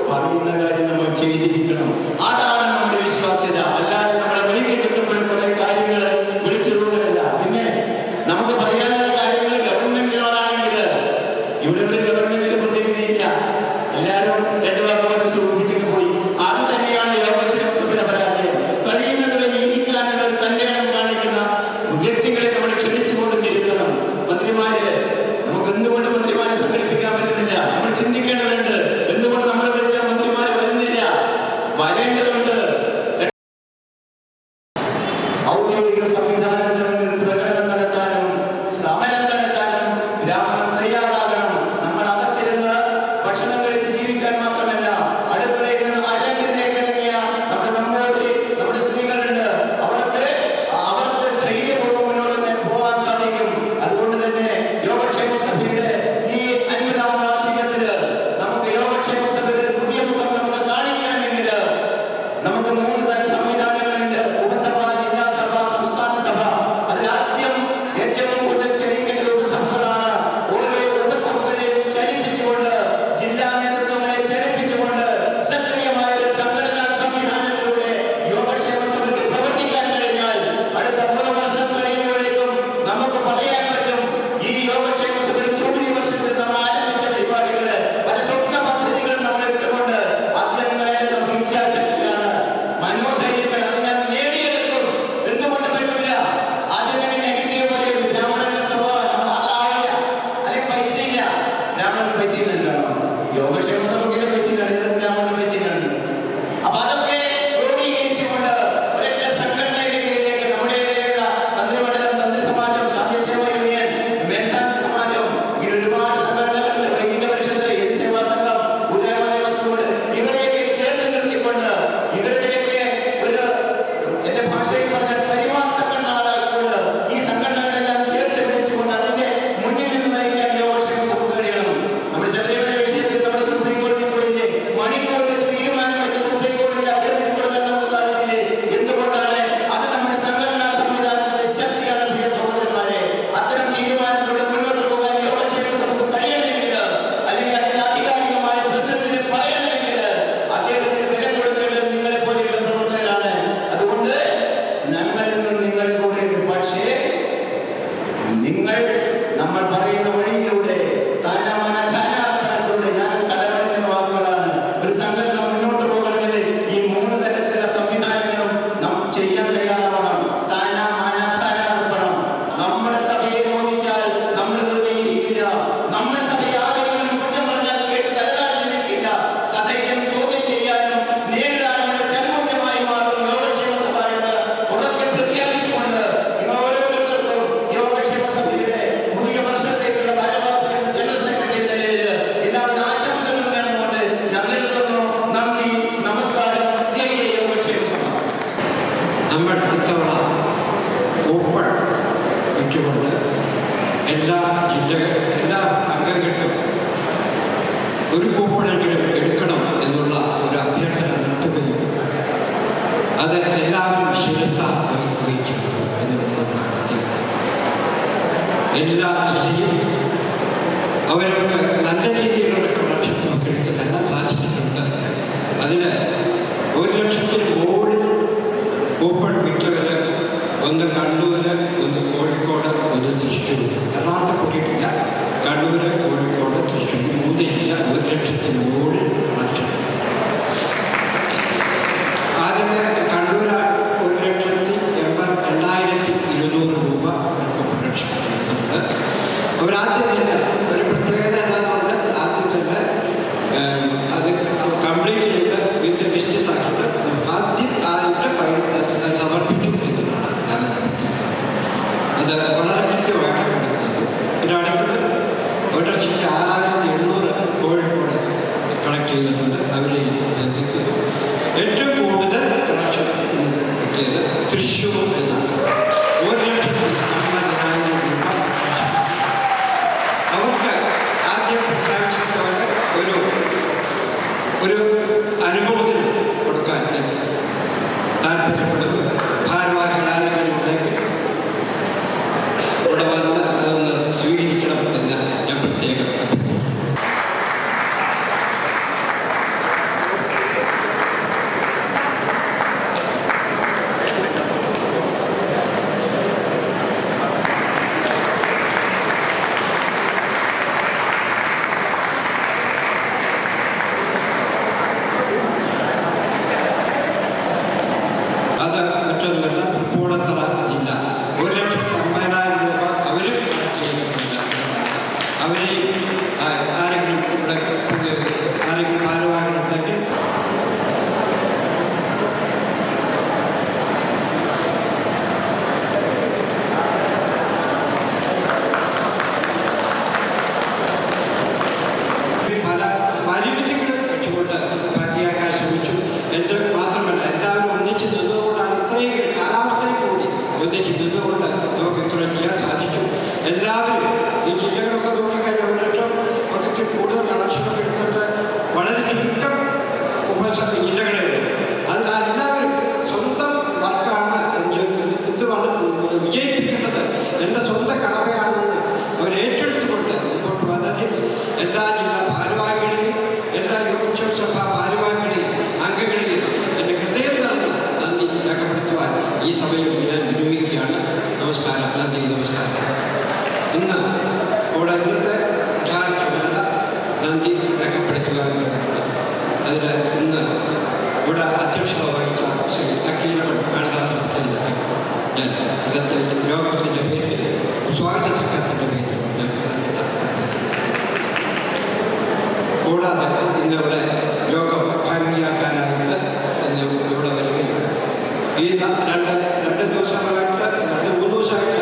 J: പറയുന്ന കാര്യം നമ്മൾ ചെയ്തിരിക്കണം. അതാണ് നമ്മുടെ വിശ്വാസ്യത. അല്ലാതെ നമ്മളെ വഴിക്ക് കിട്ടുമ്പോഴും കുറെ കാര്യങ്ങൾ വിളിച്ചിടുന്നതല്ല. പിന്നെ നമുക്ക് പറയാനുള്ള കാര്യങ്ങൾ ഗവൺമെന്റിനോടാണെങ്കിൽ ഇവിടെ ഒരു ഗവൺമെന്റിന് പ്രതിനിധിയില്ല. എല്ലാവരും രണ്ടു വാക്കുകൾ സൂചിപ്പിച്ചിട്ട് പോയി. അത് തന്നെയാണ് യോഗക്ഷേമ സഭയുടെ പരാജയം. കഴിയുന്നത് വരെ ഇരിക്കാനുള്ള ഒരു കല്യാണം കാണിക്കുന്ന വ്യക്തികളെ നമ്മൾ ക്ഷണിച്ചുകൊണ്ടിരിക്കണം. മന്ത്രിമാര്, നമുക്ക് എന്തുകൊണ്ട് മന്ത്രിമാരെ സംഘടിപ്പിക്കാൻ പറ്റുന്നില്ല? നമ്മൾ ചിന്തിക്കേണ്ടതുണ്ട്. എന്തുകൊണ്ട് നമ്മൾ വിളിച്ചാൽ മന്ത്രിമാര് വരുന്നില്ല? വരേണ്ടതുണ്ട്. ഔദ്യോഗിക സംവിധാനത്തിന് മുന്നിൽ പ്രകടനം നടത്താനും സമരം നടത്താനും ബ്രാഹ്മണൻ തയ്യാറാകണം. നമ്മൾ അകത്തിരുന്ന് ഭക്ഷണം കഴിച്ച് ജീവിക്കാൻ മാത്രമല്ല, അടുക്കളയിൽ നിന്ന് അരങ്ങിലേക്ക് ഇറങ്ങിയ നമ്മുടെ നമ്പൂതിരി, നമ്മുടെ സ്ത്രീകളുണ്ട്. അവർക്ക് ധൈര്യപൂർവ്വം മുന്നോട്ട് പോകാൻ സാധിക്കും. അതുകൊണ്ട് തന്നെ യോഗക്ഷേമ സഭയുടെ ഈ 50ാം വാർഷികത്തില് നമുക്ക് യോഗക്ഷേമ സഭയുടെ പുതിയ മുഖം നമുക്ക് കാണിക്കണമെങ്കിൽ നമുക്ക് 3 സംവിധാനങ്ങളുണ്ട്. ഉപസഭ, ജില്ലാ സഭ, സംസ്ഥാന സഭ. അതിലാദ്യം ഏറ്റവും കൂടുതൽ ചലിക്കേണ്ടത് ഉപസഭകളാണ്. ഓരോ ഉപസഭകളെയും ചലിപ്പിച്ചുകൊണ്ട്, ജില്ലാ നേതൃത്വങ്ങളെ ചലിപ്പിച്ചുകൊണ്ട് സക്രിയമായ ഒരു സംഘടനാ സംവിധാനത്തിലൂടെ യോഗക്ഷേമ സഭയ്ക്ക് പ്രവർത്തിക്കാൻ കഴിഞ്ഞാൽ അടുത്ത 3 വർഷം കഴിയുമ്പോഴേക്കും നമുക്ക് പറയാൻ പറ്റും, ഈ യോഗക്ഷേമ സഭയുടെ ജൂബിലി വർഷത്തിൽ നമ്മൾ ആരംഭിച്ച പരിപാടികള്, പല സ്വപ്ന പദ്ധതികളും നമ്മൾ ഇട്ടുകൊണ്ട് ആദ്യം വേണ്ടത് നമുക്ക് ഇച്ഛാശക്തിയാണ്, മനോധൈര്യമാണ്. അത് ഞാൻ നേടിയെടുക്കും. എന്തുകൊണ്ട് പറ്റില്ല? ആദ്യം തന്നെ നെഗറ്റീവ് പറയും. ബ്രാഹ്മണന്റെ സ്വഭാവം അതാവില്ല, അല്ലെങ്കിൽ പൈസ ഇല്ല. ബ്രാഹ്മണന് പൈസ ഇല്ലല്ലോ. യോഗക്ഷേമ സഭയ്ക്ക് പൈസ ഇല്ല, ബ്രാഹ്മണന് പൈസ ഇല്ല. അപ്പൊ അതൊക്കെ ക്രോഡീകരിച്ചുകൊണ്ട് ഒരൊറ്റ സംഘടനയുടെ കീഴിലേക്ക് നമ്മുടെ ഇടയിലുള്ള തന്ത്രിമണ്ഡലം, തന്ത്രി സമാജം, ശാന്തിസേവാ യൂണിയൻ, മേൽശാന്തി സമാജം, ഇങ്ങനെ ഒരുപാട് സംഘടനകളുണ്ട്. വൈദിക പരിഷത്ത്, ഏത് സേവാ സംഘം, ഊരാമോദയവസ്തുക്കൂട്, ഇവരെയൊക്കെ ചേർത്ത് നിർത്തിക്കൊണ്ട് ഇവരുടെയൊക്കെ ഒരു, എന്റെ ഭാഷയിൽ പറഞ്ഞാൽ പരിവാർ സംഘടനകളായിക്കൊണ്ട് ഈ സംഘടനകളെല്ലാം ചേർത്ത് പിടിച്ചുകൊണ്ട് അതിന്റെ മുന്നിൽ നിന്ന് നയിക്കാൻ യോഗക്ഷേമ സഭ കഴിയണം. നമ്മുടെ ശബരിമല വിഷയത്തിൽ നമ്മുടെ സുപ്രീം കോടതി പോയില്ലേ? മണിക്കൂർ വെച്ച് തീരുമാനമെടുത്ത് സുപ്രീം കോടതിയിൽ അഭ്യർത്ഥന കൊടുക്കാൻ നമുക്ക് സാധിച്ചില്ലേ? എന്തുകൊണ്ടാണ്? അത് നമ്മുടെ സംഘടനാ സംവിധാനത്തിന്റെ ശക്തിയാണ്. പ്രിയ സഹോദരന്മാരെ, അത്തരം തീരുമാനത്തിലൂടെ മുന്നോട്ട് പോകാൻ യോഗക്ഷേമ സഭയ്ക്ക് കഴിയണമെങ്കിൽ, അല്ലെങ്കിൽ അതിന്റെ ആധികാരികമായ പ്രസിഡന്റിന് പറയണമെങ്കിൽ അദ്ദേഹത്തിന് വില കൊടുക്കേണ്ടത് നിങ്ങളെ പോലെയുള്ള പ്രവർത്തകരാണ്. അതുകൊണ്ട് ഞങ്ങളിൽ നിന്ന് നിങ്ങൾ കൂടെ, പക്ഷേ നിങ്ങൾ നമ്മൾ പറയുന്ന വഴിയിലൂടെ താനാമനത്തിലൂടെ, ഞാൻ കടമെടുക്കുന്ന വാക്കുകളാണ്, ഒരു സംഘടന മുന്നോട്ട് പോകണമെങ്കിൽ ഈ 3 തരത്തിലുള്ള സംവിധാനങ്ങളും നാം ചെയ്യാൻ തയ്യാറാവണം. താനാമനർപ്പണം. നമ്മുടെ സഭയെ നോക്കിച്ചാൽ നമ്മൾ വെറുതെ ഇരിക്കില്ല. നമ്മുടെ സഭയെ ആരെങ്കിലും കുറ്റം പറഞ്ഞാൽ കേട്ട് തലതാഴ്ത്തി നിൽക്കില്ല. സദൈര്യം ചോദ്യം ചെയ്യാനും നേരിടാനുള്ള ചർമ്മമായി മാറും യോഗക്ഷേമ സഭ എന്ന് ഉറക്കെ പ്രഖ്യാപിച്ചുകൊണ്ട് നിങ്ങൾ ഓരോരുത്തർക്കും യോഗക്ഷേമ സഭയുടെ പുതിയ വർഷത്തേക്കുള്ള ഭാരവാഹികൾ ജനറൽ സെക്രട്ടറി എന്ന നിലയിൽ എല്ലാവിധ ആശംസകളും നേർന്നുകൊണ്ട് ഞാൻ നിർത്തുന്നു. നന്ദി, നമസ്കാരം. ജയ് ജയ് യോഗക്ഷേമ സഭ.
K: നമ്മൾ ഇത്തവണ ഓപ്പൺ വെച്ചുകൊണ്ട് എല്ലാ അംഗങ്ങൾക്കും ഒരു കൂപ്പണെങ്കിലും എടുക്കണം എന്നുള്ള ഒരു അഭ്യർത്ഥന നടത്തുകയും അത് എല്ലാവരും ശിരസ വഹിക്കുകയും ചെയ്തു എന്നുള്ളതാണ്. എല്ലാ ജില്ലയും അവരവർക്ക് നല്ല രീതിയിലുള്ള പ്രൊഡക്ഷൻ നമുക്ക് എടുത്ത് തരാൻ സാധിച്ചിട്ടുണ്ട്. അതിന് 1 ലക്ഷത്തിൽ മുകളിൽ കൂപ്പൺ വിറ്റവർ ഒന്ന് കണ്ണൂര്, ഒന്ന് കോഴിക്കോട്, ഒന്ന് തൃശ്ശൂർ. എറണാകുളത്തെ കൂട്ടിയിട്ടില്ല. കണ്ണൂര്, കോഴിക്കോട്, തൃശ്ശൂർ 3 ജില്ല 1,00,000 മുകളിൽ കളക്ഷൻ. ആദ്യത്തെ കണ്ണൂര് 1,82,200 രൂപ പ്രൊഡക്ഷൻ എടുത്തിട്ടുണ്ട്. അവരാദ്യം തന്നെ ഒരു പ്രത്യേകത എന്താണെന്ന് പറഞ്ഞാൽ ആദ്യം തന്നെ അത് കംപ്ലീറ്റ് ചെയ്ത് വിത്ത് ലിസ്റ്റ് സാക്ഷ്യത ആദ്യം സമർപ്പിച്ചു എന്നതാണ് അത് വളരെ കൃത്യമായിട്ട് കിടക്കുന്നത്. പിന്നെ അടുത്തത് 1,06,800 കോഴിക്കോട് കളക്ട് ചെയ്തിട്ടുണ്ട്. അവരെ ബന്ധിക്കുന്നു. ഏറ്റവും കൂടുതൽ കളക്ഷൻ കിട്ടിയത് തൃശ്ശൂർ എന്നാണ്. 1,50,000 രൂപ. അവർക്ക് ആദ്യം പ്രഖ്യാപിച്ചതുപോലെ ഒരു അനുഭവത്തിന് കൊടുക്കാൻ താല്പര്യപ്പെടുന്നു. ഭാരവാഹികൾ ആരെങ്കിലും ഉണ്ടെങ്കിൽ ഇവിടെ വന്ന് അതൊന്ന് സ്വീകരിക്കണം എന്ന് ഞാൻ പ്രത്യേകം അഭ്യർത്ഥിക്കുന്നു. അത് മറ്റൊന്നുമല്ല, തൃപ്പൂണിത്തുറ ജില്ല 1,50,000 രൂപ അവരും ചെയ്തിട്ടില്ല. അവരെ ആരെങ്കിലും ഇവിടെ ആരെങ്കിലും ഭാരവാഹികളുണ്ടെങ്കിൽ പല പരിമിതികളും വെച്ചുകൊണ്ട് ഭംഗിയാക്കാൻ ശ്രമിച്ചു. എന്ത് മാത്രമല്ല, എല്ലാവരും ഒന്നിച്ച് നിന്നുകൊണ്ടാണ് ഇത്രയും കാലാവസ്ഥയിൽ കൂടി ഒന്നിച്ച് നിന്നുകൊണ്ട് നമുക്ക് ഇത്ര ചെയ്യാൻ സാധിച്ചു. എല്ലാവരും ഈ ജില്ലകളൊക്കെ നോക്കിക്കഴിഞ്ഞാൽ 1,00,000 കൂടുതൽ കളക്ഷനൊക്കെ എടുത്തിട്ട് വളരെ ചുരുക്കം ജില്ലകളുണ്ട്. അതിനാൽ എല്ലാവരും സ്വന്തം വർക്കാണ് ഇതുമാണ് വിജയിപ്പിക്കേണ്ടത്, എൻ്റെ സ്വന്തം കടമയാണെന്ന് അവർ ഏറ്റെടുത്തുകൊണ്ട് മുമ്പോട്ട് വന്നതിൽ എല്ലാ ജില്ലാ ഭാരവാഹികളെയും എല്ലാ യോഗക്ഷേമ സഭ ഭാരവാഹികളെയും അംഗങ്ങളെയും എൻ്റെ ഹൃദയം നിറഞ്ഞ നന്ദി രേഖപ്പെടുത്തുവാൻ ഈ സമയം ഞാൻ വിനിയോഗിക്കുകയാണ്. നമസ്കാരം. നന്ദി. നമസ്കാരം. ഇന്ന് ഇവിടെ ഇന്നത്തെ പ്രധാന ചുമതല നന്ദി രേഖപ്പെടുത്തുവാനുള്ളതാണ്. അതിൽ ഇന്ന് ഇവിടെ അധ്യക്ഷത വഹിച്ച ശ്രീ അഖിലമൺ ഗണദാസനെ ഞാൻ ഇന്നത്തെ യോഗത്തിൻ്റെ പേരിൽ സ്വാഗത സംഘത്തിൻ്റെ പേരിൽ ഞാൻ കൂടാതെ ഇന്നിവിടെ യോഗം ഭംഗിയാക്കാനായിട്ട് ഇന്ന് ഇവിടെ വരികയും ഈ രണ്ട് ദിവസങ്ങളായിട്ട് 2-3 ദിവസമായിട്ട്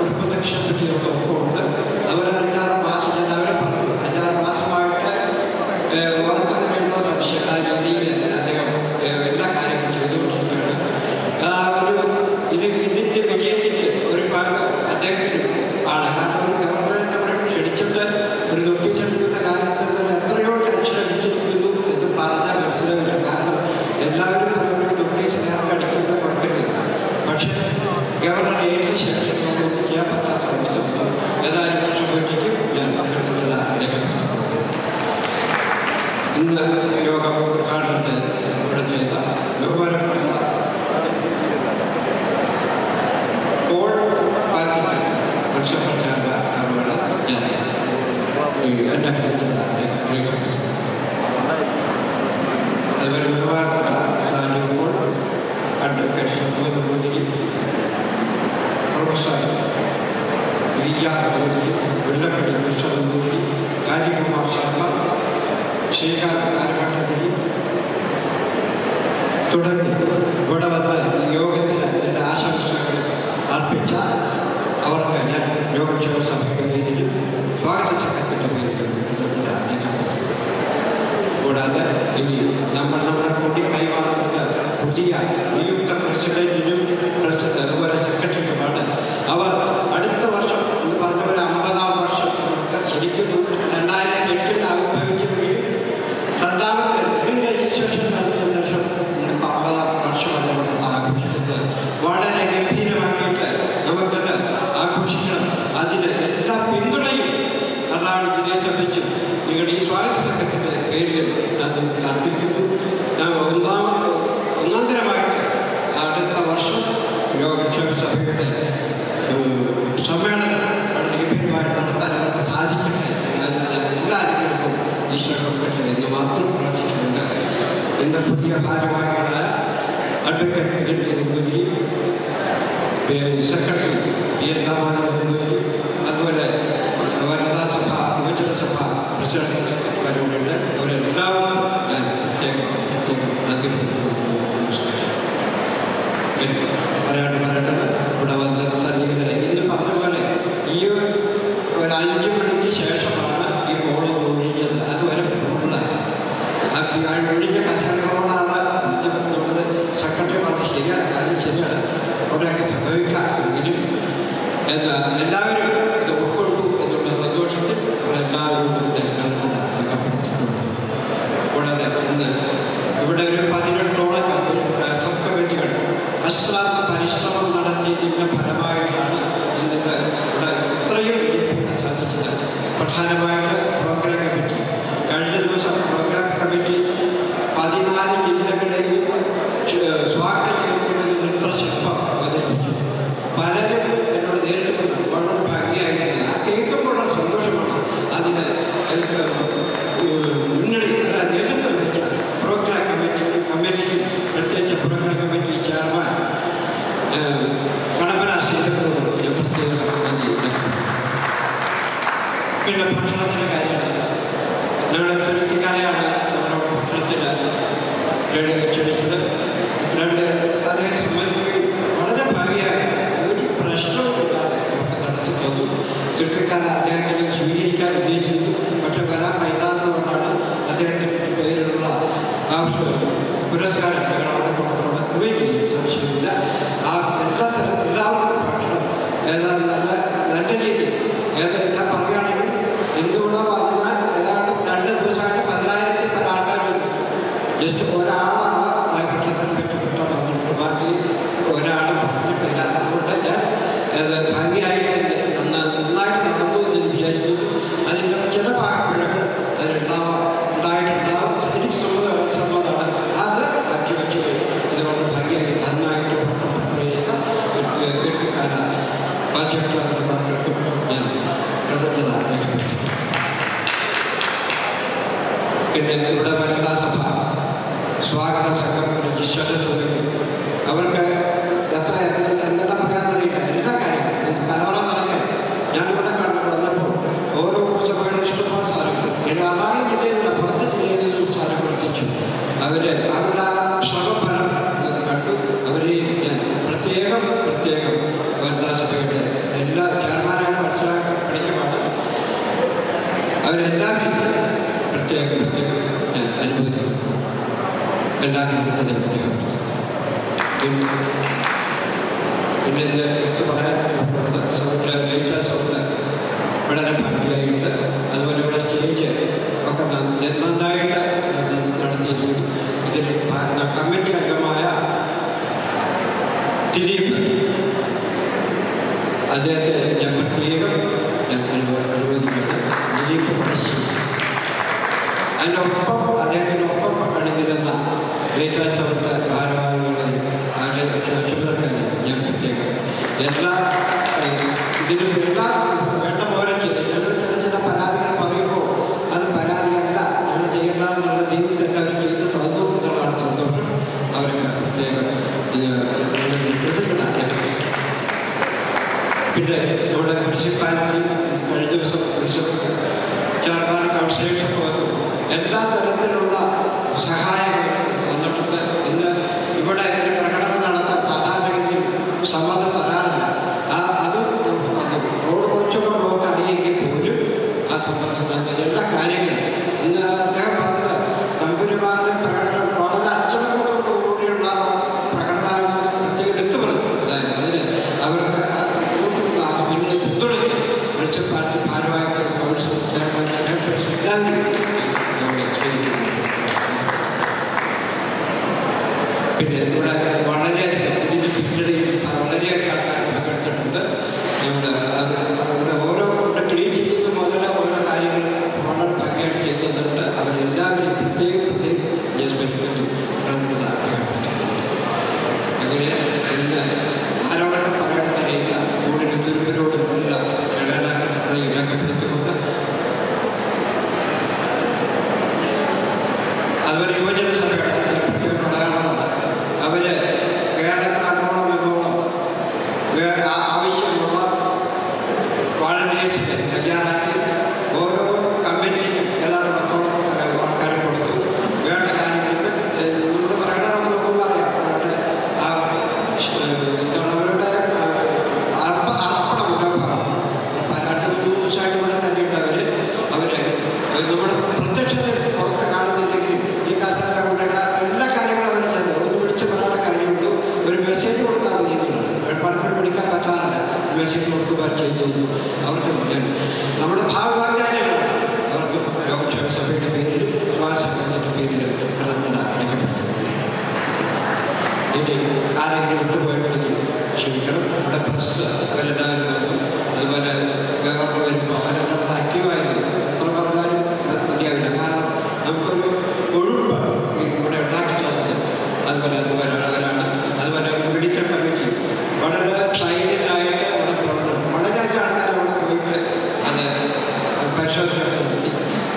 K: ഒരു പ്രദക്ഷിണ പറ്റിയൊക്കെ ഉണ്ട്. അവർ 5-6 മാസം ഞാൻ അവരെ പറഞ്ഞു 5-6 മാസമായിട്ട് ഉറക്കുന്നതിനുള്ള സംശയം ആ രീതിയിൽ അദ്ദേഹം എല്ലാ കാര്യങ്ങളും ചെയ്തുകൊണ്ടിരിക്കുകയാണ്. ഇതിൻ്റെ വിജയത്തിൻ്റെ ഒരു ഭാഗം അദ്ദേഹത്തിന് ആണ്. കാരണം ഒരു ഗവൺമെൻറ് നമ്മളെ ക്ഷണിച്ചിട്ട് ഒരു നോട്ടീസ് എടുക്കുന്ന കാര്യത്തിൽ തന്നെ എത്രയോ ടെൻഷൻ അടിച്ചിരിക്കുന്നു എന്ന് പറഞ്ഞാൽ മനസ്സിലാവില്ല. കാരണം എല്ലാവരും ഒരു നോട്ടീസ് നേരത്തെ അടിക്കുന്നത് കൊടുക്കരുത്. പക്ഷേ ഗവർണർ ഏത് ശേഷം നമുക്കൊന്നും ചെയ്യാൻ പറ്റാത്ത അവസ്ഥ ഏതായാലും വർഷം പറ്റിക്കും ഞാൻ അഭ്യർത്ഥിക്കുന്ന ഇന്ന് യോഗം ഉദ്ഘാടനത്തിൽ ഇവിടെ ചെയ്ത ബഹുമാനപ്പെട്ട പോൾ പാർട്ടിക്ക് വൃക്ഷപ്രചാരണ ഞാൻ എൻ്റെ അതുപോലെ ബഹുമാനപ്പെട്ട സാനിപ്പോൾ അഡ്വക്കേറ്റ് മോദി പ്രൊഫസർ വെള്ളപ്പള്ളി കൃഷ്ണമൂർത്തി, കാര്യകുമാർ ശർമ്മ, ശ്രീകാന്ത് കാലഘട്ടത്തിൽ തുടങ്ങി ഇവിടെ വന്ന് യോഗത്തിന് എൻ്റെ ആശംസകൾ അർപ്പിച്ച അവർക്ക് ഞാൻ യോഗക്ഷേമ സഭയുടെ പേരിലും സ്വാഗത സംഘത്തിൻ്റെ പേരിലും കൂടാതെ ഇനി നമ്മുടെ കൊടി കൈമാറുന്നത് പുതിയ നിയുക്ത പ്രസിഡന്റിനും അതുപോലെ സെക്രട്ടറിക്കുമാണ്. അവർ അടുത്ത വർഷം എന്ന് പറഞ്ഞ ഒരു 50-ാം വർഷം ശരിക്കും 2008 ആവിർഭവിക്കുകയും രണ്ടാമത്തെ രജിസ്ട്രേഷൻ നടത്തിയ ശേഷം 50-ാം വർഷമല്ല ഇവിടെ ആഘോഷിക്കുന്നത്. വളരെ ഗംഭീരമാക്കിയിട്ട് നമുക്കത് ആഘോഷിക്കണം. അതിന് എല്ലാ പിന്തുണയും എറണാകുളം ജില്ലയെ സംബന്ധിച്ചും നിങ്ങളുടെ ഈ സ്വാഗത സംഘത്തിൻ്റെ പേരിൽ അത് അർപ്പിക്കുന്നു. ഒന്നാന്തരമായിട്ട് അടുത്ത വർഷം യോഗക്ഷേമ സഭയുടെ സമ്മേളനം വളരെ ഗംഭീരമായിട്ട് നടത്താൻ അവർക്ക് സാധിക്കട്ടെ എല്ലാവർക്കും ഈശ്വരപ്പെട്ടു എന്ന് മാത്രം പ്രാർത്ഥിക്കുന്നുണ്ട്. എൻ്റെ പുതിയ ഭാരവാഹികളായ അഡ്വക്കേറ്റ് സെക്രട്ടറി അതുപോലെ വനിതാ സഭ യുവജന സഭ പ്രസിഡന്റ് സെക്രട്ടറിമാരുണ്ട്. അവരെല്ലാവർക്കും ഞാൻ പ്രത്യേകം നന്ദി പറയട്ടെ. ഇവിടെ വന്ന് സന്നിഹിതരെ ഇന്ന് പറഞ്ഞ പോലെ ഈ ഒരു 5 മണിക്ക് ശേഷമാണ് ഈ ഹോള് ഒഴിഞ്ഞത്. അതുവരെ ഫുള്ളായി. ആ ഒഴിഞ്ഞ കസേരകളോടാണ് പറഞ്ഞത്. സെക്രട്ടറി പറഞ്ഞ് ശരിയാണ്, കാര്യം ശരിയാണ്, അവിടെയൊക്കെ സംഭവിക്കാം. എങ്കിലും എല്ലാവരും ഇത് ഉൾക്കൊണ്ടു എന്നുള്ള സന്തോഷത്തിൽ എല്ലാവരും കൂടാതെ ഇന്ന് ഇവിടെ ഒരു 18ഓളം സബ് കമ്മിറ്റികൾ അശ്രാന്ത പരിശ്രമം നടത്തിയതിൻ്റെ ഫലമായിട്ടാണ് ഇന്നത്തെ ഇവിടെ ഇത്രയും സാധിച്ചത്. പ്രധാനമായിട്ട് പ്രോഗ്രാം കമ്മിറ്റി കഴിഞ്ഞ ദിവസം പ്രോഗ്രാം കമ്മിറ്റി 14 ജില്ലകളെയും സ്വാഗതം ചെയ്യുന്ന നൃത്തശില്പം അവതരിപ്പിച്ചു. പലരും എന്നോട് നേരിട്ട് വളരെ ഭംഗിയായിരുന്നു. ആ കേൾക്കുമ്പോൾ വളരെ സന്തോഷമാണ്. അതിന് മുന്നണി നേതൃത്വം വെച്ച പ്രോഗ്രാം കമ്മിറ്റിക്ക് പ്രത്യേകിച്ച് പ്രോഗ്രാം കമ്മിറ്റി ചെയർമാൻ കടമ്പന ശ്രീധരനോട് പ്രത്യേക നന്ദി. പിന്നെ ഭക്ഷണത്തിൻ്റെ കാര്യമാണ്. ഞങ്ങളുടെ തുരുത്തിക്കാരെയാണ് നമ്മളോട് ഭക്ഷണത്തിന് ക്ഷണിച്ചത്. അദ്ദേഹം സംബന്ധിക്കുകയും വളരെ ഭംഗിയായി ഒരു പ്രശ്നവുമില്ലാതെ നമുക്ക് നടത്തി തന്നു. തുരുത്തിക്കാരെ അദ്ദേഹത്തിന് സ്വീകരിക്കാൻ ഉദ്ദേശിച്ചു. പക്ഷെ വരാൻ കഴിയാത്തതുകൊണ്ടാണ് അദ്ദേഹത്തിൻ്റെ പേരിലുള്ള പുരസ്കാരം ഞങ്ങൾ അവിടെ കൊടുക്കുകയും സംശയമില്ല. ആ എല്ലാവർക്കും ഭക്ഷണം ഏതാണ്ട് നല്ല രീതിയിൽ ഞാൻ പറയുകയാണെങ്കിൽ ഇന്നിവിടെ വന്ന ഏതാണ്ട് 2 ദിവസമായിട്ട് 10,000-ൽ പല ആൾക്കാർ വരും. ജസ്റ്റ് ഒരാളാണ് ആ ഭക്ഷണത്തിന് പറ്റപ്പെട്ട പറഞ്ഞിട്ട്, ബാക്കി ഒരാളും പറഞ്ഞിട്ടില്ല. അതുകൊണ്ട് ഞാൻ ഭംഗിയായിട്ട് നന്നായിട്ട് നടന്നു എന്ന് വിചാരിക്കുന്നു. അതിൻ്റെ ചില പിഴകൾ അതിലുണ്ടായിട്ടുണ്ടാവും. എനിക്ക് സമ്മതമാണ്. അത് മാറ്റി വെച്ച് ഇതുകൊണ്ട് ഭംഗിയായി നന്നായിട്ട് ചെയ്ത തീർച്ചക്കാരാണ് ഭാഷക്കാർക്കും ഞാൻ പ്രസക്തത രേഖപ്പെടുത്തി. പിന്നെ ഇവിടെ വനിതാ സഭ സ്വാഗത സംഘം രജിസ്ട്രേഷൻ തുടങ്ങി. അവർക്ക് എത്ര എന്തെല്ലാം പറയാനറിയില്ല. എല്ലാ കാര്യങ്ങളും കലവറ നിറയ്ക്കാൻ ഞാനിവിടെ വന്നപ്പോൾ ഓരോ സഭകളും ഇഷ്ടംപോലെ സാധനങ്ങൾ എറണാകുളം ജില്ലയിലുള്ള പുറത്ത് ജില്ലയിൽ നിന്നും സാധനങ്ങൾ എത്തിച്ചു. അവരുടെ ആ ശ്രമഫലം ഇത് കണ്ടു. അവരെ ഞാൻ പ്രത്യേകം വനിതാ സഭയുടെ എല്ലാ ചെയർമാനായ പഠിക്കുവാണ്. അവരെല്ലാവരും പ്രത്യേകം ഞാൻ അനുഭവിക്കുന്നു. എല്ലാവരും പിന്നെ ഇത് എടുത്ത് പറയാൻ വളരെ ഭംഗിയായിട്ട് അതുപോലെ ഇവിടെ സ്റ്റേജ് ഒക്കെ നന്നായിട്ട് നടത്തിയിരിക്കുന്നു. ഇതിൽ കമ്മിറ്റി അംഗമായ ദിലീപ്, അദ്ദേഹത്തെ ഞാൻ പ്രത്യേകം അനുവദിക്കുകയാണ്. ദിലീപ് പഴശ്ശി. അതിനൊപ്പം അദ്ദേഹത്തിനൊപ്പം അണിനിരുന്ന ഗ്രേറ്റാസവരുടെ ഭാരവാഹികളെയും ചുമതലക്കാരെ ഞാൻ പ്രത്യേകം ഇതിനും എല്ലാം വേണ്ട പോലെ ചെയ്ത് ഞങ്ങൾ ചില പരാതികൾ പറയുമ്പോൾ അത് പരാതിയല്ല, ഞങ്ങൾ ചെയ്യേണ്ടതെന്നുള്ള രീതിയിൽ തന്നെ അവർ ചെയ്ത് തന്നു എന്നുള്ളതാണ് സന്തോഷം. അവരൊക്കെ പ്രത്യേകം പിന്നെ ഇവിടെ മുനിസിപ്പാലിറ്റി കഴിഞ്ഞ ദിവസം ചെയർമാൻ കൗൺസിലേഴ്സൊക്കെ വന്നു. എല്ലാ തരത്തിലുള്ള സഹായങ്ങളും തന്നിട്ടുണ്ട്. ഇന്ന് ഇവിടെ ഒരു പ്രകടനം നടത്താൻ സാധാരണഗതിയിൽ സമ്മതം തരാറില്ല. അതും നമുക്ക് തന്നു. റോഡ് കുറച്ചൊക്കെ ബ്ലോക്ക് ആയെങ്കിൽ പോലും ആ സമ്മതം എല്ലാ കാര്യങ്ങളും ഇന്ന് അദ്ദേഹം പറഞ്ഞത് തമ്പുരുമാരുടെ പ്രകടനം വളരെ അച്ചടക്കത്തോടുകൂടിയുള്ള പ്രകടനമാണ് പ്രത്യേകം എടുത്തു പറഞ്ഞു. അതിന് അവർക്ക് പിന്നെ പിന്തുണയ്ക്ക് മുനിസിപ്പാലിറ്റി ഭാരവാഹികൾ, കൗൺസിൽ ചെയർമാൻ, എല്ലാവരും പിന്നെ ഇവിടെ വാളണ്ടിയേഴ്സിനെ തയ്യാറാക്കി ഓരോ കമ്മിറ്റിക്കും ഏതാണ്ട് 10 ആൾക്കാരെ കൊടുത്തു. വേണ്ട കാര്യങ്ങൾക്ക് നമ്മൾ പറയണമെന്ന് നോക്കുമ്പോൾ അറിയാം അവരുടെ അവരുടെ അർപ്പണ മനോഭാവം 2-3 ദിവസമായിട്ട് ഇവിടെ തന്നെയുണ്ട്. അവര് നമ്മുടെ പ്രത്യക്ഷത്തിൽ പുറത്ത് കാണുന്നുണ്ടെങ്കിൽ ഈ കസേര കൊണ്ടുള്ള എല്ലാ കാര്യങ്ങളും അവർ ചെയ്തു. ഒന്ന് വിളിച്ച് പറയേണ്ട കാര്യമുള്ളൂ, ഒരു മെസ്സേജ് കൊടുത്താൽ മതിയെന്നുള്ളത്. പലപ്പോഴും വിളിക്കാൻ പറ്റാറില്ല, മെസ്സേജ് കൊടുക്കുക ചെയ്യുന്നു. അവർക്ക് നമ്മുടെ ഭാഗവാഗ്ദാനങ്ങളാണ് അവർക്ക് ലോകക്ഷേമ സഭയുടെ പേരിലും സ്വാസ്ഥ്യത്തിന്റെ പേരിലും കൃതജ്ഞത അറിയിക്കപ്പെടുന്നത്. ഇനി ആരെങ്കിലും വിട്ടുപോയിട്ടുണ്ടെങ്കിൽ ക്ഷമിക്കണം. ഇവിടെ പ്രസ് അവരെല്ലാവരും വന്നു. അതുപോലെ ഗവർണർ വരുമ്പോൾ അവരെല്ലാം ആക്റ്റീവായിരുന്നു. എത്ര പറഞ്ഞാലും മതിയാവില്ല. കാരണം നമുക്കൊരു ഒഴുപ്പ് ഇവിടെ ഉണ്ടാക്കി തന്നത് അതുപോലെ അവരാണ്. അതുപോലെ മെഡിക്കൽ കമ്മിറ്റി വളരെ സൈലൻ്റായിട്ട് അവിടെ പ്രവർത്തനം. വളരെ ആൾക്കാർ അവിടെ പോയിട്ട് അത് പരിശോധന നടത്തി.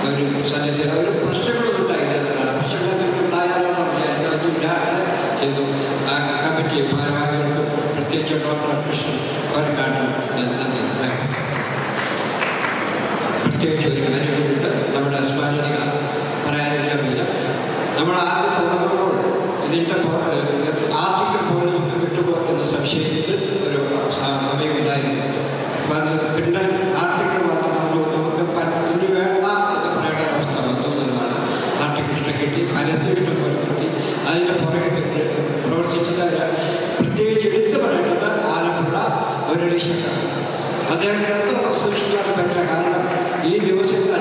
K: ഒരു സന്യസിച്ച ഒരു പ്രശ്നങ്ങളും ഉണ്ടായില്ല. പ്രശ്നങ്ങളൊക്കെ ഉണ്ടായാലും വിചാരിക്കാതെ ചെയ്തു. ആ കമ്മിറ്റി ഭാരവാഹികൾക്കും പ്രത്യേകിച്ച് ഡോക്ടർ കൃഷ്ണൻ അവരെക്കാട്ടും പ്രത്യേകിച്ച് ഒരു കാര്യങ്ങളുണ്ട്. നമ്മുടെ സ്മാരക പറയാതിരിക്കാൻ വയ്യ. നമ്മൾ ആദ്യം തുടങ്ങുമ്പോൾ ഇതിൻ്റെ ആർട്ടിക്കൽ പോലും നമുക്ക് കിട്ടുമോ എന്ന് സംശയിച്ച് ഒരു സമയമുണ്ടായിരുന്നു. പിന്നെ ആർട്ടിക്കിൾ വന്നപ്പോൾ നമുക്ക് ഇനി വേണ്ട എന്ന് പറയേണ്ട അവസ്ഥ വന്നു എന്നുള്ളതാണ്. ആർട്ടിക്കിളിനെ കിട്ടി, പരസ്യം പോലെ കിട്ടി. അതിൻ്റെ പുറകെ പ്രവർത്തിച്ചത് പ്രത്യേകിച്ച് എടുത്തു പറയേണ്ടത് ആലപ്പുഴ ഒരു ലക്ഷ്യത്താണ്. അദ്ദേഹത്തിന് എത്ര സൂക്ഷിക്കാൻ പറ്റില്ല. കാരണം ഈ ദിവസത്തിൽ